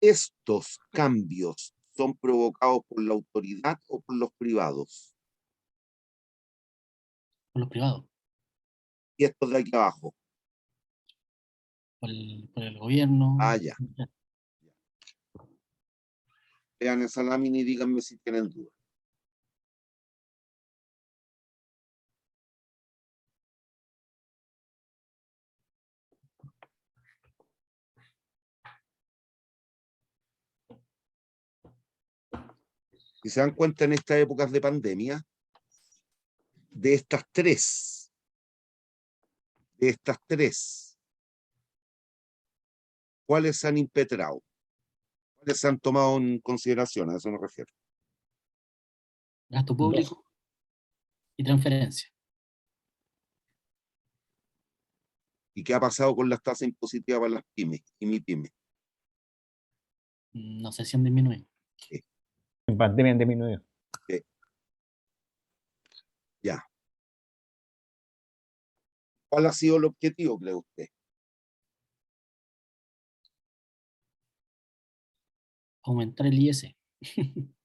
¿Estos cambios son provocados por la autoridad o por los privados? Por los privados. Y estos de aquí abajo. Por el gobierno. Ah, ya. Vean esa lámina y díganme si tienen dudas. Si se dan cuenta en estas épocas de pandemia, de estas tres, ¿cuáles se han impetrado? ¿Cuáles se han tomado en consideración? A eso me refiero. Gasto público y transferencia. ¿Y qué ha pasado con las tasas impositivas para las pymes y mi pyme? No sé si han disminuido. En pandemia han disminuido. Ya. ¿Cuál ha sido el objetivo, cree usted? Aumentar el IS,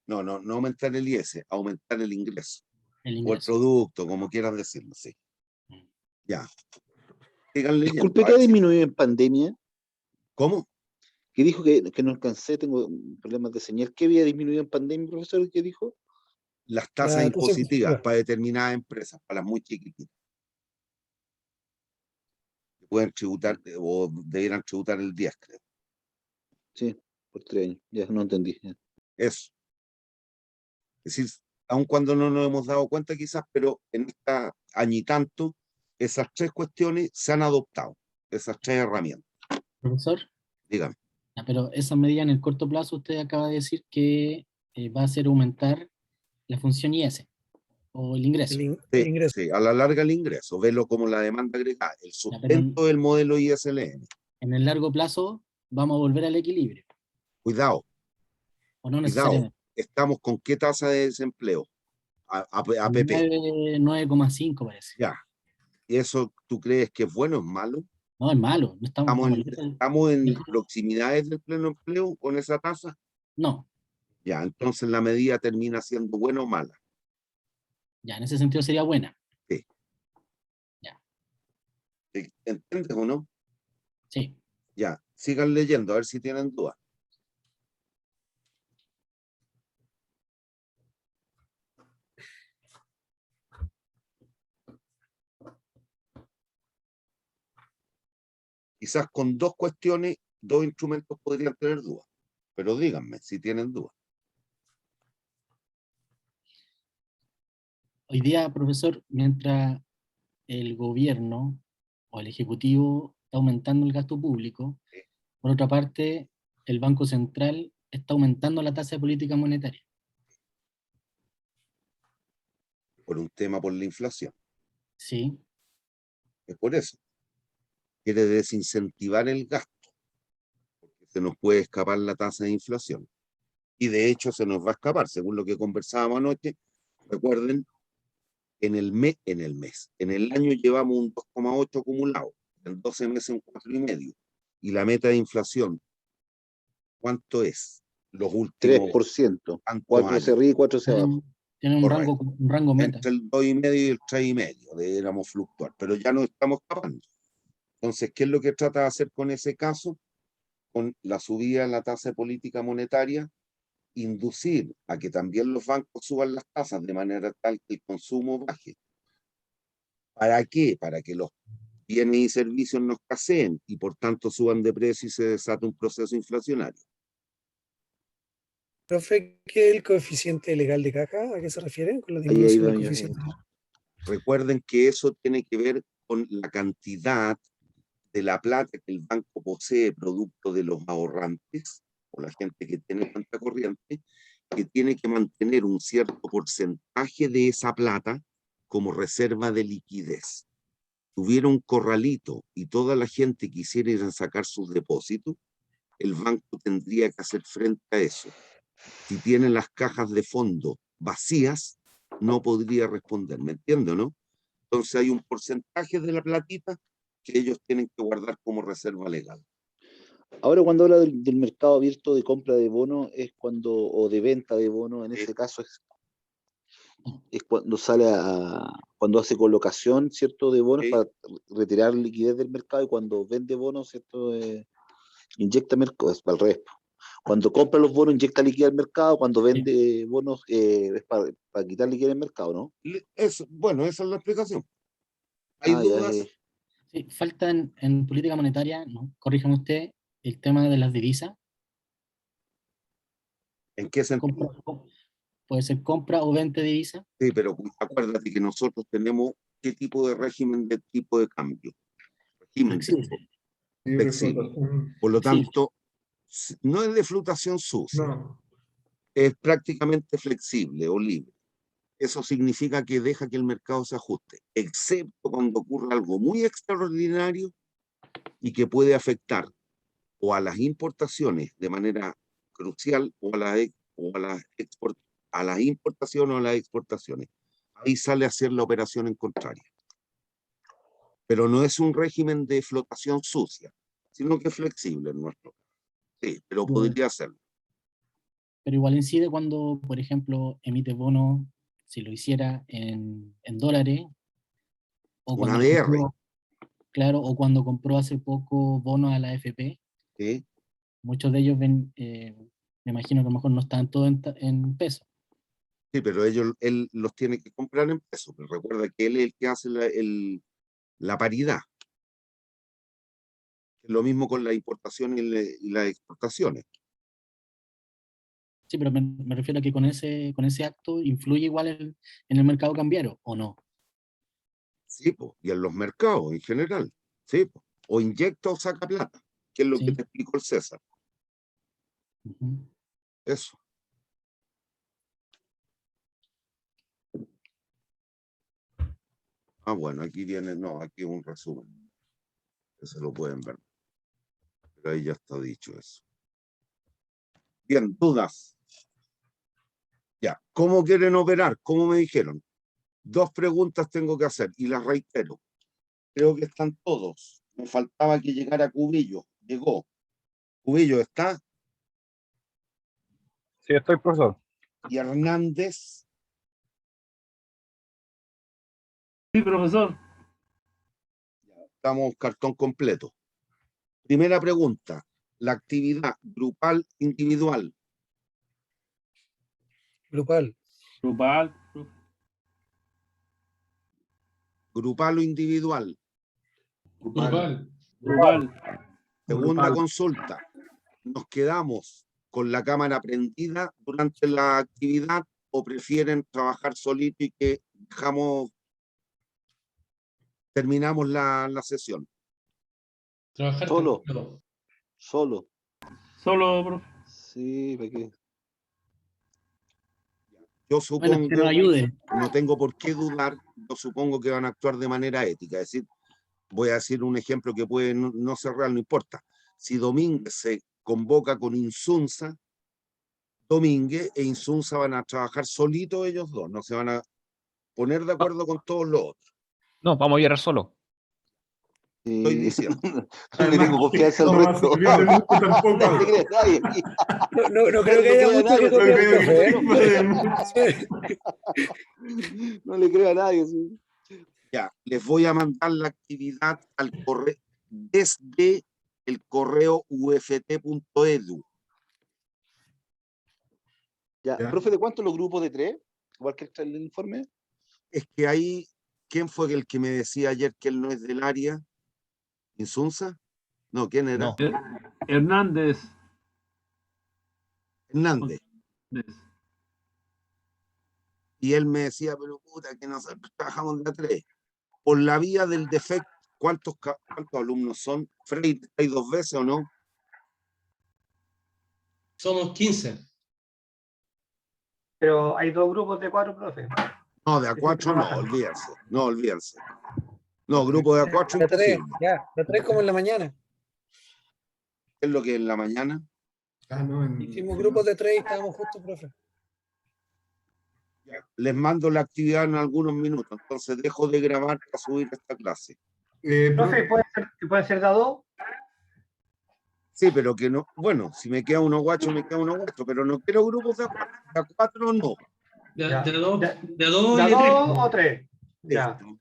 No aumentar el IS, aumentar el ingreso. el O el ingreso. producto, como quieras decirlo, sí. Mm. Ya. Sigan leyendo, Disculpe, a ¿qué ver ha si- disminuido en pandemia? ¿Cómo? Que dijo que no alcancé, tengo problemas de señal. ¿Qué había disminuido en pandemia, profesor? ¿Qué dijo? Las La tasas tasa impositivas impositiva. para determinadas empresas, para las muy chiquititas, que pueden tributar o debieran tributar el 10, creo. Sí, por 3 años. Ya no entendí. Ya. Eso. Es decir, aun cuando no nos hemos dado cuenta quizás, pero en esta año y tanto, esas tres cuestiones se han adoptado, esas tres herramientas. Profesor, Dígame. pero esa medida en el corto plazo, usted acaba de decir que va a hacer aumentar la función IS o el ingreso. El Sí, ingreso. sí, a la larga el ingreso, velo como la demanda agregada, el Ya, pero sustento del modelo ISLM. en el largo plazo vamos a volver al equilibrio, Cuidado, o no cuidado, necesariamente. estamos con qué tasa de desempleo, APP, 9,5 parece. ya. ¿Y eso tú crees que es bueno o es malo? No, es malo, no estamos, Estamos en lejos. proximidades del pleno empleo con esa tasa. No, Ya, entonces la medida termina siendo buena o mala. ya en ese sentido sería buena. Sí. Ya. ¿Entiendes o no? Sí. Ya, sigan leyendo, a ver si tienen dudas. Quizás con dos cuestiones, dos instrumentos podrían tener dudas, pero díganme si tienen dudas. Hoy día, profesor, mientras el gobierno o el ejecutivo está aumentando el gasto público, por otra parte, el Banco Central está aumentando la tasa de política monetaria. Por un tema por la inflación. Sí, Es por eso. Quiere desincentivar el gasto, porque se nos puede escapar la tasa de inflación. Y de hecho se nos va a escapar, según lo que conversábamos anoche. Recuerden, en el año llevamos un 2,8 acumulado, en 12 meses un 4,5. Y la meta de inflación, ¿cuánto es? Los últimos 3%. tantos 4 años. hacia arriba y 4 hacia abajo. tiene Correcto. un rango meta. Entre el 2,5 y el 3,5 deberíamos fluctuar, pero ya no estamos escapando. Entonces, ¿qué es lo que trata de hacer con ese caso? Con la subida en la tasa de política monetaria, inducir a que también los bancos suban las tasas de manera tal que el consumo baje. ¿Para qué? Para que los bienes y servicios no escaseen y por tanto suban de precio y se desate un proceso inflacionario. Profe, ¿qué es el coeficiente legal de caja? ¿A qué se refiere con la Ahí disminución va del mi coeficiente? Recuerden que eso tiene que ver con la cantidad de la plata que el banco posee producto de los ahorrantes o la gente que tiene cuenta corriente, que tiene que mantener un cierto porcentaje de esa plata como reserva de liquidez. Si hubiera un corralito y toda la gente quisiera ir a sacar sus depósitos, el banco tendría que hacer frente a eso. Si tiene las cajas de fondo vacías, no podría responder, ¿me entiende o no? Entonces hay un porcentaje de la platita que ellos tienen que guardar como reserva legal. Ahora, cuando habla del mercado abierto de compra de bonos, es cuando, o de venta de bonos, en ese caso es cuando cuando hace colocación, ¿cierto?, de bonos para retirar liquidez del mercado, y cuando vende bonos, ¿cierto?, inyecta mercado, es para el revés. Cuando compra los bonos, inyecta liquidez al mercado; cuando vende bonos, es para quitar liquidez del mercado, ¿no? Bueno, esa es la explicación. ¿Hay dudas? Sí, falta en política monetaria, ¿no? Corríjame usted, el tema de las divisas. ¿En qué sentido? Puede ser compra o venta de divisas. Sí, pero acuérdate que nosotros tenemos qué tipo de régimen de tipo de cambio. Régimen flexible. Por lo tanto, no es de fluctuación sucia, No, es prácticamente flexible o libre. Eso significa que deja que el mercado se ajuste, excepto cuando ocurre algo muy extraordinario y que puede afectar o a las importaciones de manera crucial o a las importaciones o a las exportaciones. ahí sale a hacer la operación en contraria. Pero no es un régimen de flotación sucia, sino que es flexible en nuestro caso. Sí, pero podría hacerlo. Pero igual incide cuando, por ejemplo, emite bonos, si lo hiciera en dólares, o Una cuando ADR. compró, claro, o cuando compró hace poco bonos a la AFP, ¿Sí? muchos de ellos me imagino que a lo mejor no están todos en pesos. Sí, pero él los tiene que comprar en pesos. Pero recuerda que él es el que hace la paridad. Lo mismo con la importación y las exportaciones. Sí, pero me refiero a que con ese acto influye igual en el mercado cambiario, ¿o no? Sí, po, y en los mercados en general. Sí, po. O inyecta o saca plata, que es lo que Sí. te explicó el César. Ujú. Eso. Ah, bueno, aquí viene, no, aquí un resumen. Eso lo pueden ver. Pero ahí ya está dicho eso. Bien, dudas. Ya, ¿cómo quieren operar? ¿Cómo me dijeron? 2 preguntas tengo que hacer y las reitero. Creo que están todos. Me faltaba que llegara Cubillo. Llegó. Cubillo está. Sí, estoy, profesor. Y Hernández. Sí, profesor. Estamos cartón completo. Primera pregunta. La actividad grupal individual. Grupal. Grupal. Grupal o individual. Grupal. Grupal. Segunda Grupal. consulta. ¿Nos quedamos con la cámara prendida durante la actividad o prefieren trabajar solito y que terminamos la sesión? Trabajar Solo. tranquilo. Solo. Solo, profe. Sí, ¿para qué? Yo Bueno, supongo que nos ayude. no tengo por qué dudar, yo supongo que van a actuar de manera ética. Es decir, voy a decir un ejemplo que puede no ser real, no importa. Si Domínguez se convoca con Insunza, Domínguez e Insunza van a trabajar solitos ellos dos, no se van a poner de acuerdo con todos los otros. No, vamos a llorar solo. Estoy diciendo. No le tengo confianza al No va a resto. servir de mucho tampoco. No le creo a nadie. No creo que haya le creo a mucho que nadie, No copiar, creo que profe, ¿eh? sirva de mucho. Sí. No le creo a nadie. Sí. Ya, les voy a mandar la actividad al correo desde el correo uft.edu. Ya. Ya. Profe, ¿de cuántos los grupos de 3? Igual que el informe. Es que ahí, ¿quién fue el que me decía ayer que él no es del área? ¿Insunza? No, ¿quién era? No. Hernández. Hernández. Y él me decía, pero puta, que nosotros trabajamos de a 3. Por la vía del defecto, ¿cuántos alumnos son? Freire, ¿hay 2 veces o no? Somos 15. Pero hay 2 grupos de 4 profes. No, de a 4 no, olvídense. No, olvídense. No, grupo de a 4 De 3, imposible. ya. De 3 como en la mañana. ¿Qué es lo que en la mañana? Ah, no, Hicimos grupos de 3 y estábamos justo, profe. Les mando la actividad en algunos minutos, entonces dejo de grabar para subir esta clase. Profe, ¿puede ser de a 2? Sí, pero que no, bueno, si me queda uno guacho, me queda uno guacho, pero no quiero grupos de a 4 no. De Ya. a 2 ¿De y a de 3. 2 o 3? Ya. Listo.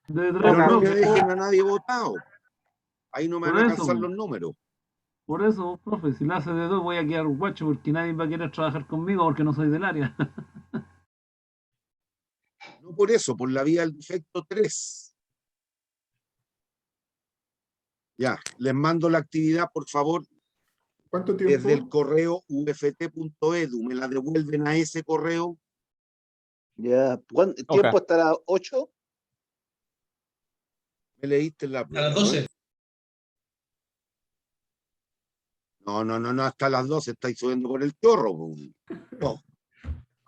De Pero tres, no me profe. dejen a nadie votado. Ahí no me Por van a eso, alcanzar los números. Por eso, profe, si la hace de 2 voy a quedar guacho porque nadie va a querer trabajar conmigo porque no soy del área. No por eso, por la vía del defecto 3. Ya, les mando la actividad, por favor, ¿Cuánto desde el tiempo? correo uft.edu. ¿Me la devuelven a ese correo? Ya. ¿Tiempo hasta las 8? Me leíste la A prueba, las 12. No, hasta las 12 estáis subiendo por el chorro. Po.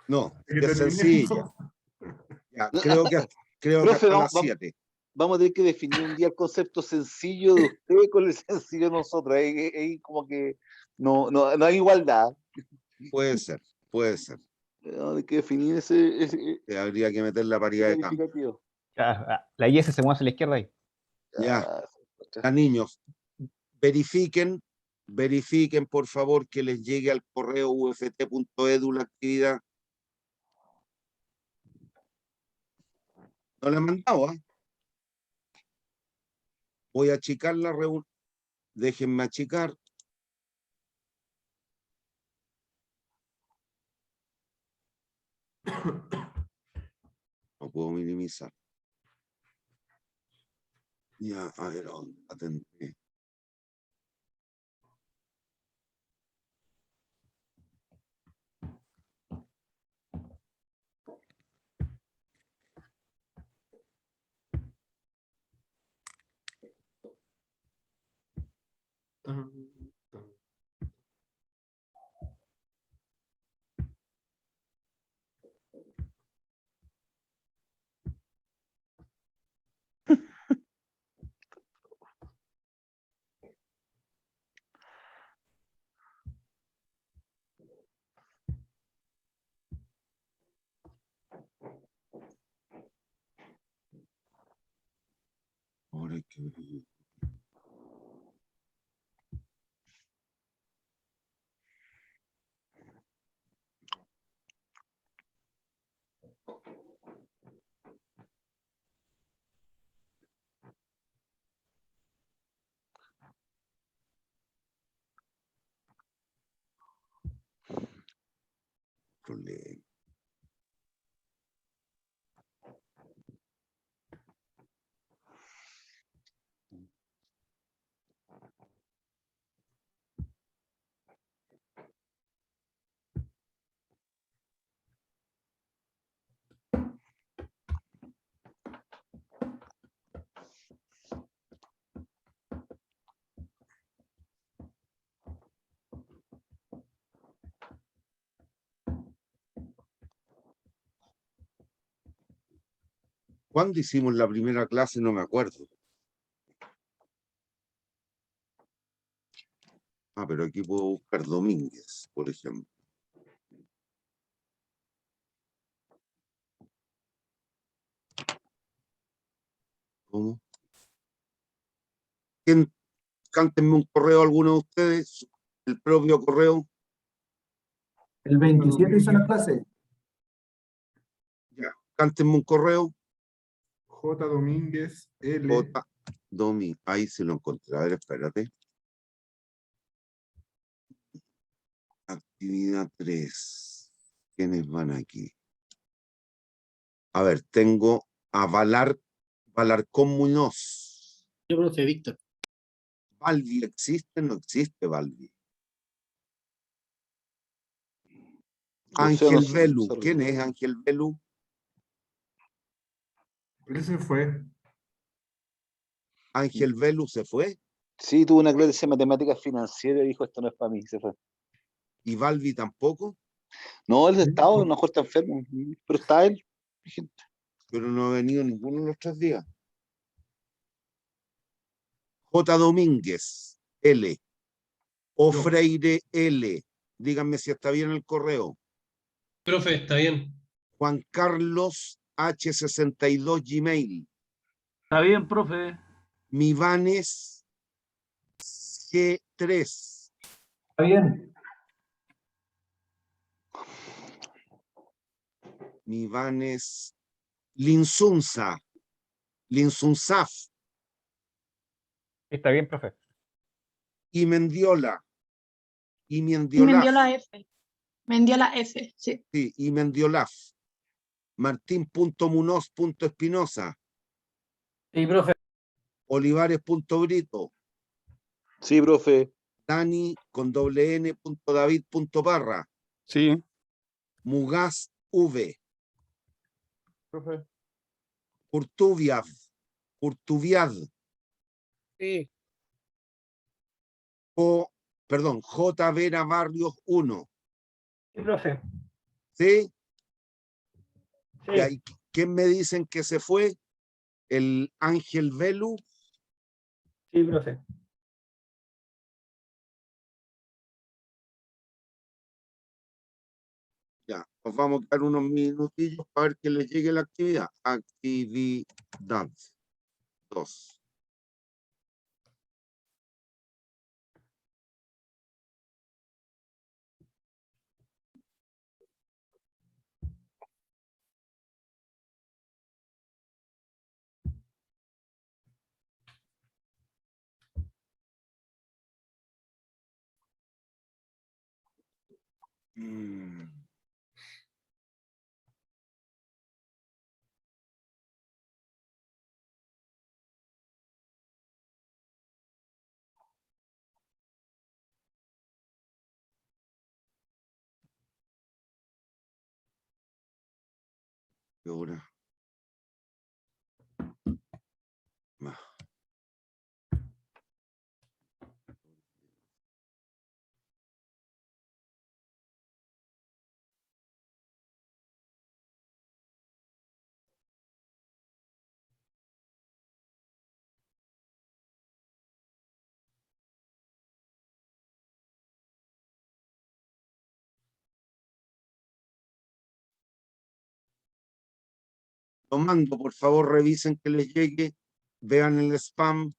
No, Que es terminemos. sencilla. Ya, creo que Profe, hasta las 7. vamos a tener que definir un día el concepto sencillo de usted con el sencillo de nosotros. Ahí como que no hay igualdad. Puede ser, puede ser. Hay que definir ese Habría que meter la paridad de campo. calificativo. La IS se mueve hacia la izquierda ahí. Ya, a niños, verifiquen, por favor, que les llegue al correo uft.edu la actividad. No la he mandado, ¿ah? Voy a achicar la reunión. Déjenme achicar. No puedo minimizar. Ya, a ver, atendé. Ahora hay que ver. Problema. ¿Cuándo hicimos la primera clase? No me acuerdo. Ah, pero aquí puedo buscar Domínguez, por ejemplo. ¿Cómo? ¿Quién? Cántenme un correo alguno de ustedes, el propio correo. El 27 hizo la clase. Ya, cántenme un correo. J. Domínguez L. J. Domi, ahí se lo encontré. A ver, espérate. Actividad 3. ¿Quiénes van aquí? A ver, tengo a Valarcón Muñoz. Yo, profe, Víctor. ¿Balbi existe? No existe Balbi. Ángel Velu. ¿Quién es Ángel Velu? Ese fue. Ángel Velu se fue. Sí, tuvo una clase de matemáticas financieras y dijo, esto no es para mí, se fue. ¿Y Balbi tampoco? No, él estaba, a lo mejor está enfermo, pero está él, vigente. Pero no ha venido ninguno de los 3 días. J. Domínguez, L. O No. Freire, L. Díganme si está bien el correo. Profe, está bien. Juan Carlos H62 Gmail. Está bien, profe. Mivanes G3. Está bien. Mivanes Linsunza. Linsunzaf. Está bien, profe. Y Mendiola. Y Mendiola F. Mendiola F, sí. Sí, y Mendiolaf. Martín.munoz.espinosa. Sí, profe. Olivares.brito. Sí, profe. Dani con doble N. David.parra. Sí. Mugaz V. Profe. Urtuviad. Sí. J. Vera Barrios 1. Sí, profe. ¿Sí? Sí. Y ahí, ¿quién me dicen que se fue? El Ángel Velu. Sí, profe. Ya, nos vamos a quedar unos minutillos para ver que les llegue la actividad. Actividad 2. ¿Qué hora? Más. Lo mando, por favor, revisen que les llegue, vean el spam.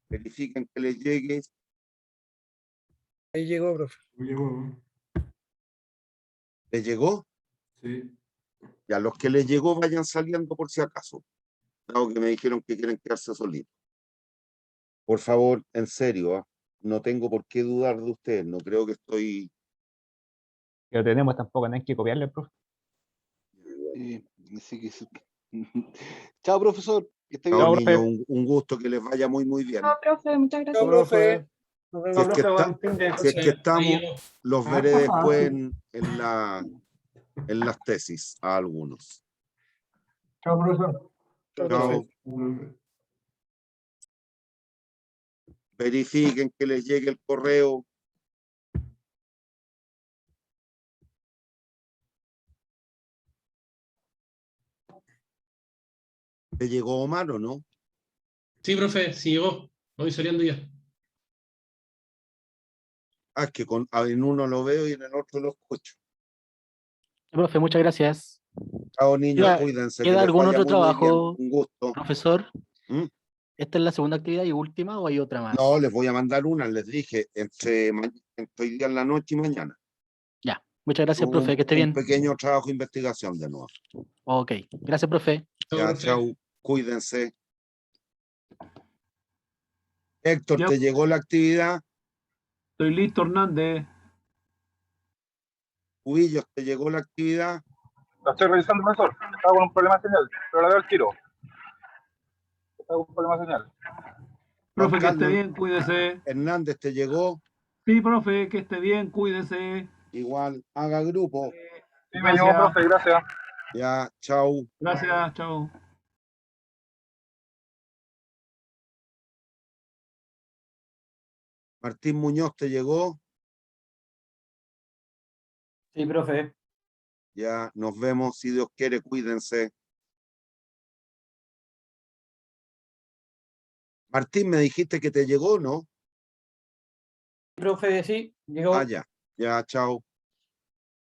Verifiquen que les llegue. Ahí llegó, profe. Llegó. ¿Les llegó? Sí. Ya, los que les llegó vayan saliendo por si acaso. Dado que me dijeron que quieren quedarse solitos. Por favor, en serio, no tengo por qué dudar de ustedes. No creo que estoy... Que lo tenemos tampoco, no hay que copiarle, profe. Así que chao, profesor. Que esté bien. Chao, Chao, profe. niños, un gusto, que les vaya muy, muy bien. Chao, profe, muchas gracias. Chao, profe. Nos Si vemos. es que, Profe, buen fin de- si es que estamos, Adiós. los veré después en las tesis a algunos. Chao, profesor. Chao, Chao. profe. Verifiquen que les llegue el correo. ¿Te llegó Omar o no? Sí, profe, sí llegó. Voy saliendo ya. Ah, es que en uno lo veo y en el otro lo escucho. Profe, muchas gracias. Chao, niños, Queda- cuídense, que ¿Queda les algún vaya otro muy, muy bien. trabajo, Un gusto. profesor? ¿Mm? ¿Esta es la segunda actividad y última o hay otra más? No, les voy a mandar una, les dije, entre hoy día en la noche y mañana. Ya, muchas gracias, profe, que esté Un bien. pequeño trabajo de investigación de nuevo. Ok, gracias, profe. Chao, Ya, profe. chao, cuídense. Héctor, Ya. ¿te llegó la actividad? Estoy listo, Hernández. Cubillos, ¿te llegó la actividad? La estoy revisando, profesor. Estaba con un problema de señal, pero la veo al tiro. Estaba con un problema de señal. Juan Profe, que esté Carlos bien, cuídese. Hernández, ¿te llegó? Sí, profe, que esté bien, cuídese. Igual, haga grupo. Sí, me llegó, profe, gracias. Ya, chao. Gracias, chao. Martín Muñoz, ¿te llegó? Sí, profe. Ya, nos vemos, si Dios quiere, cuídense. Martín, me dijiste que te llegó, ¿no? Profe, sí, llegó. Ah, ya, chao.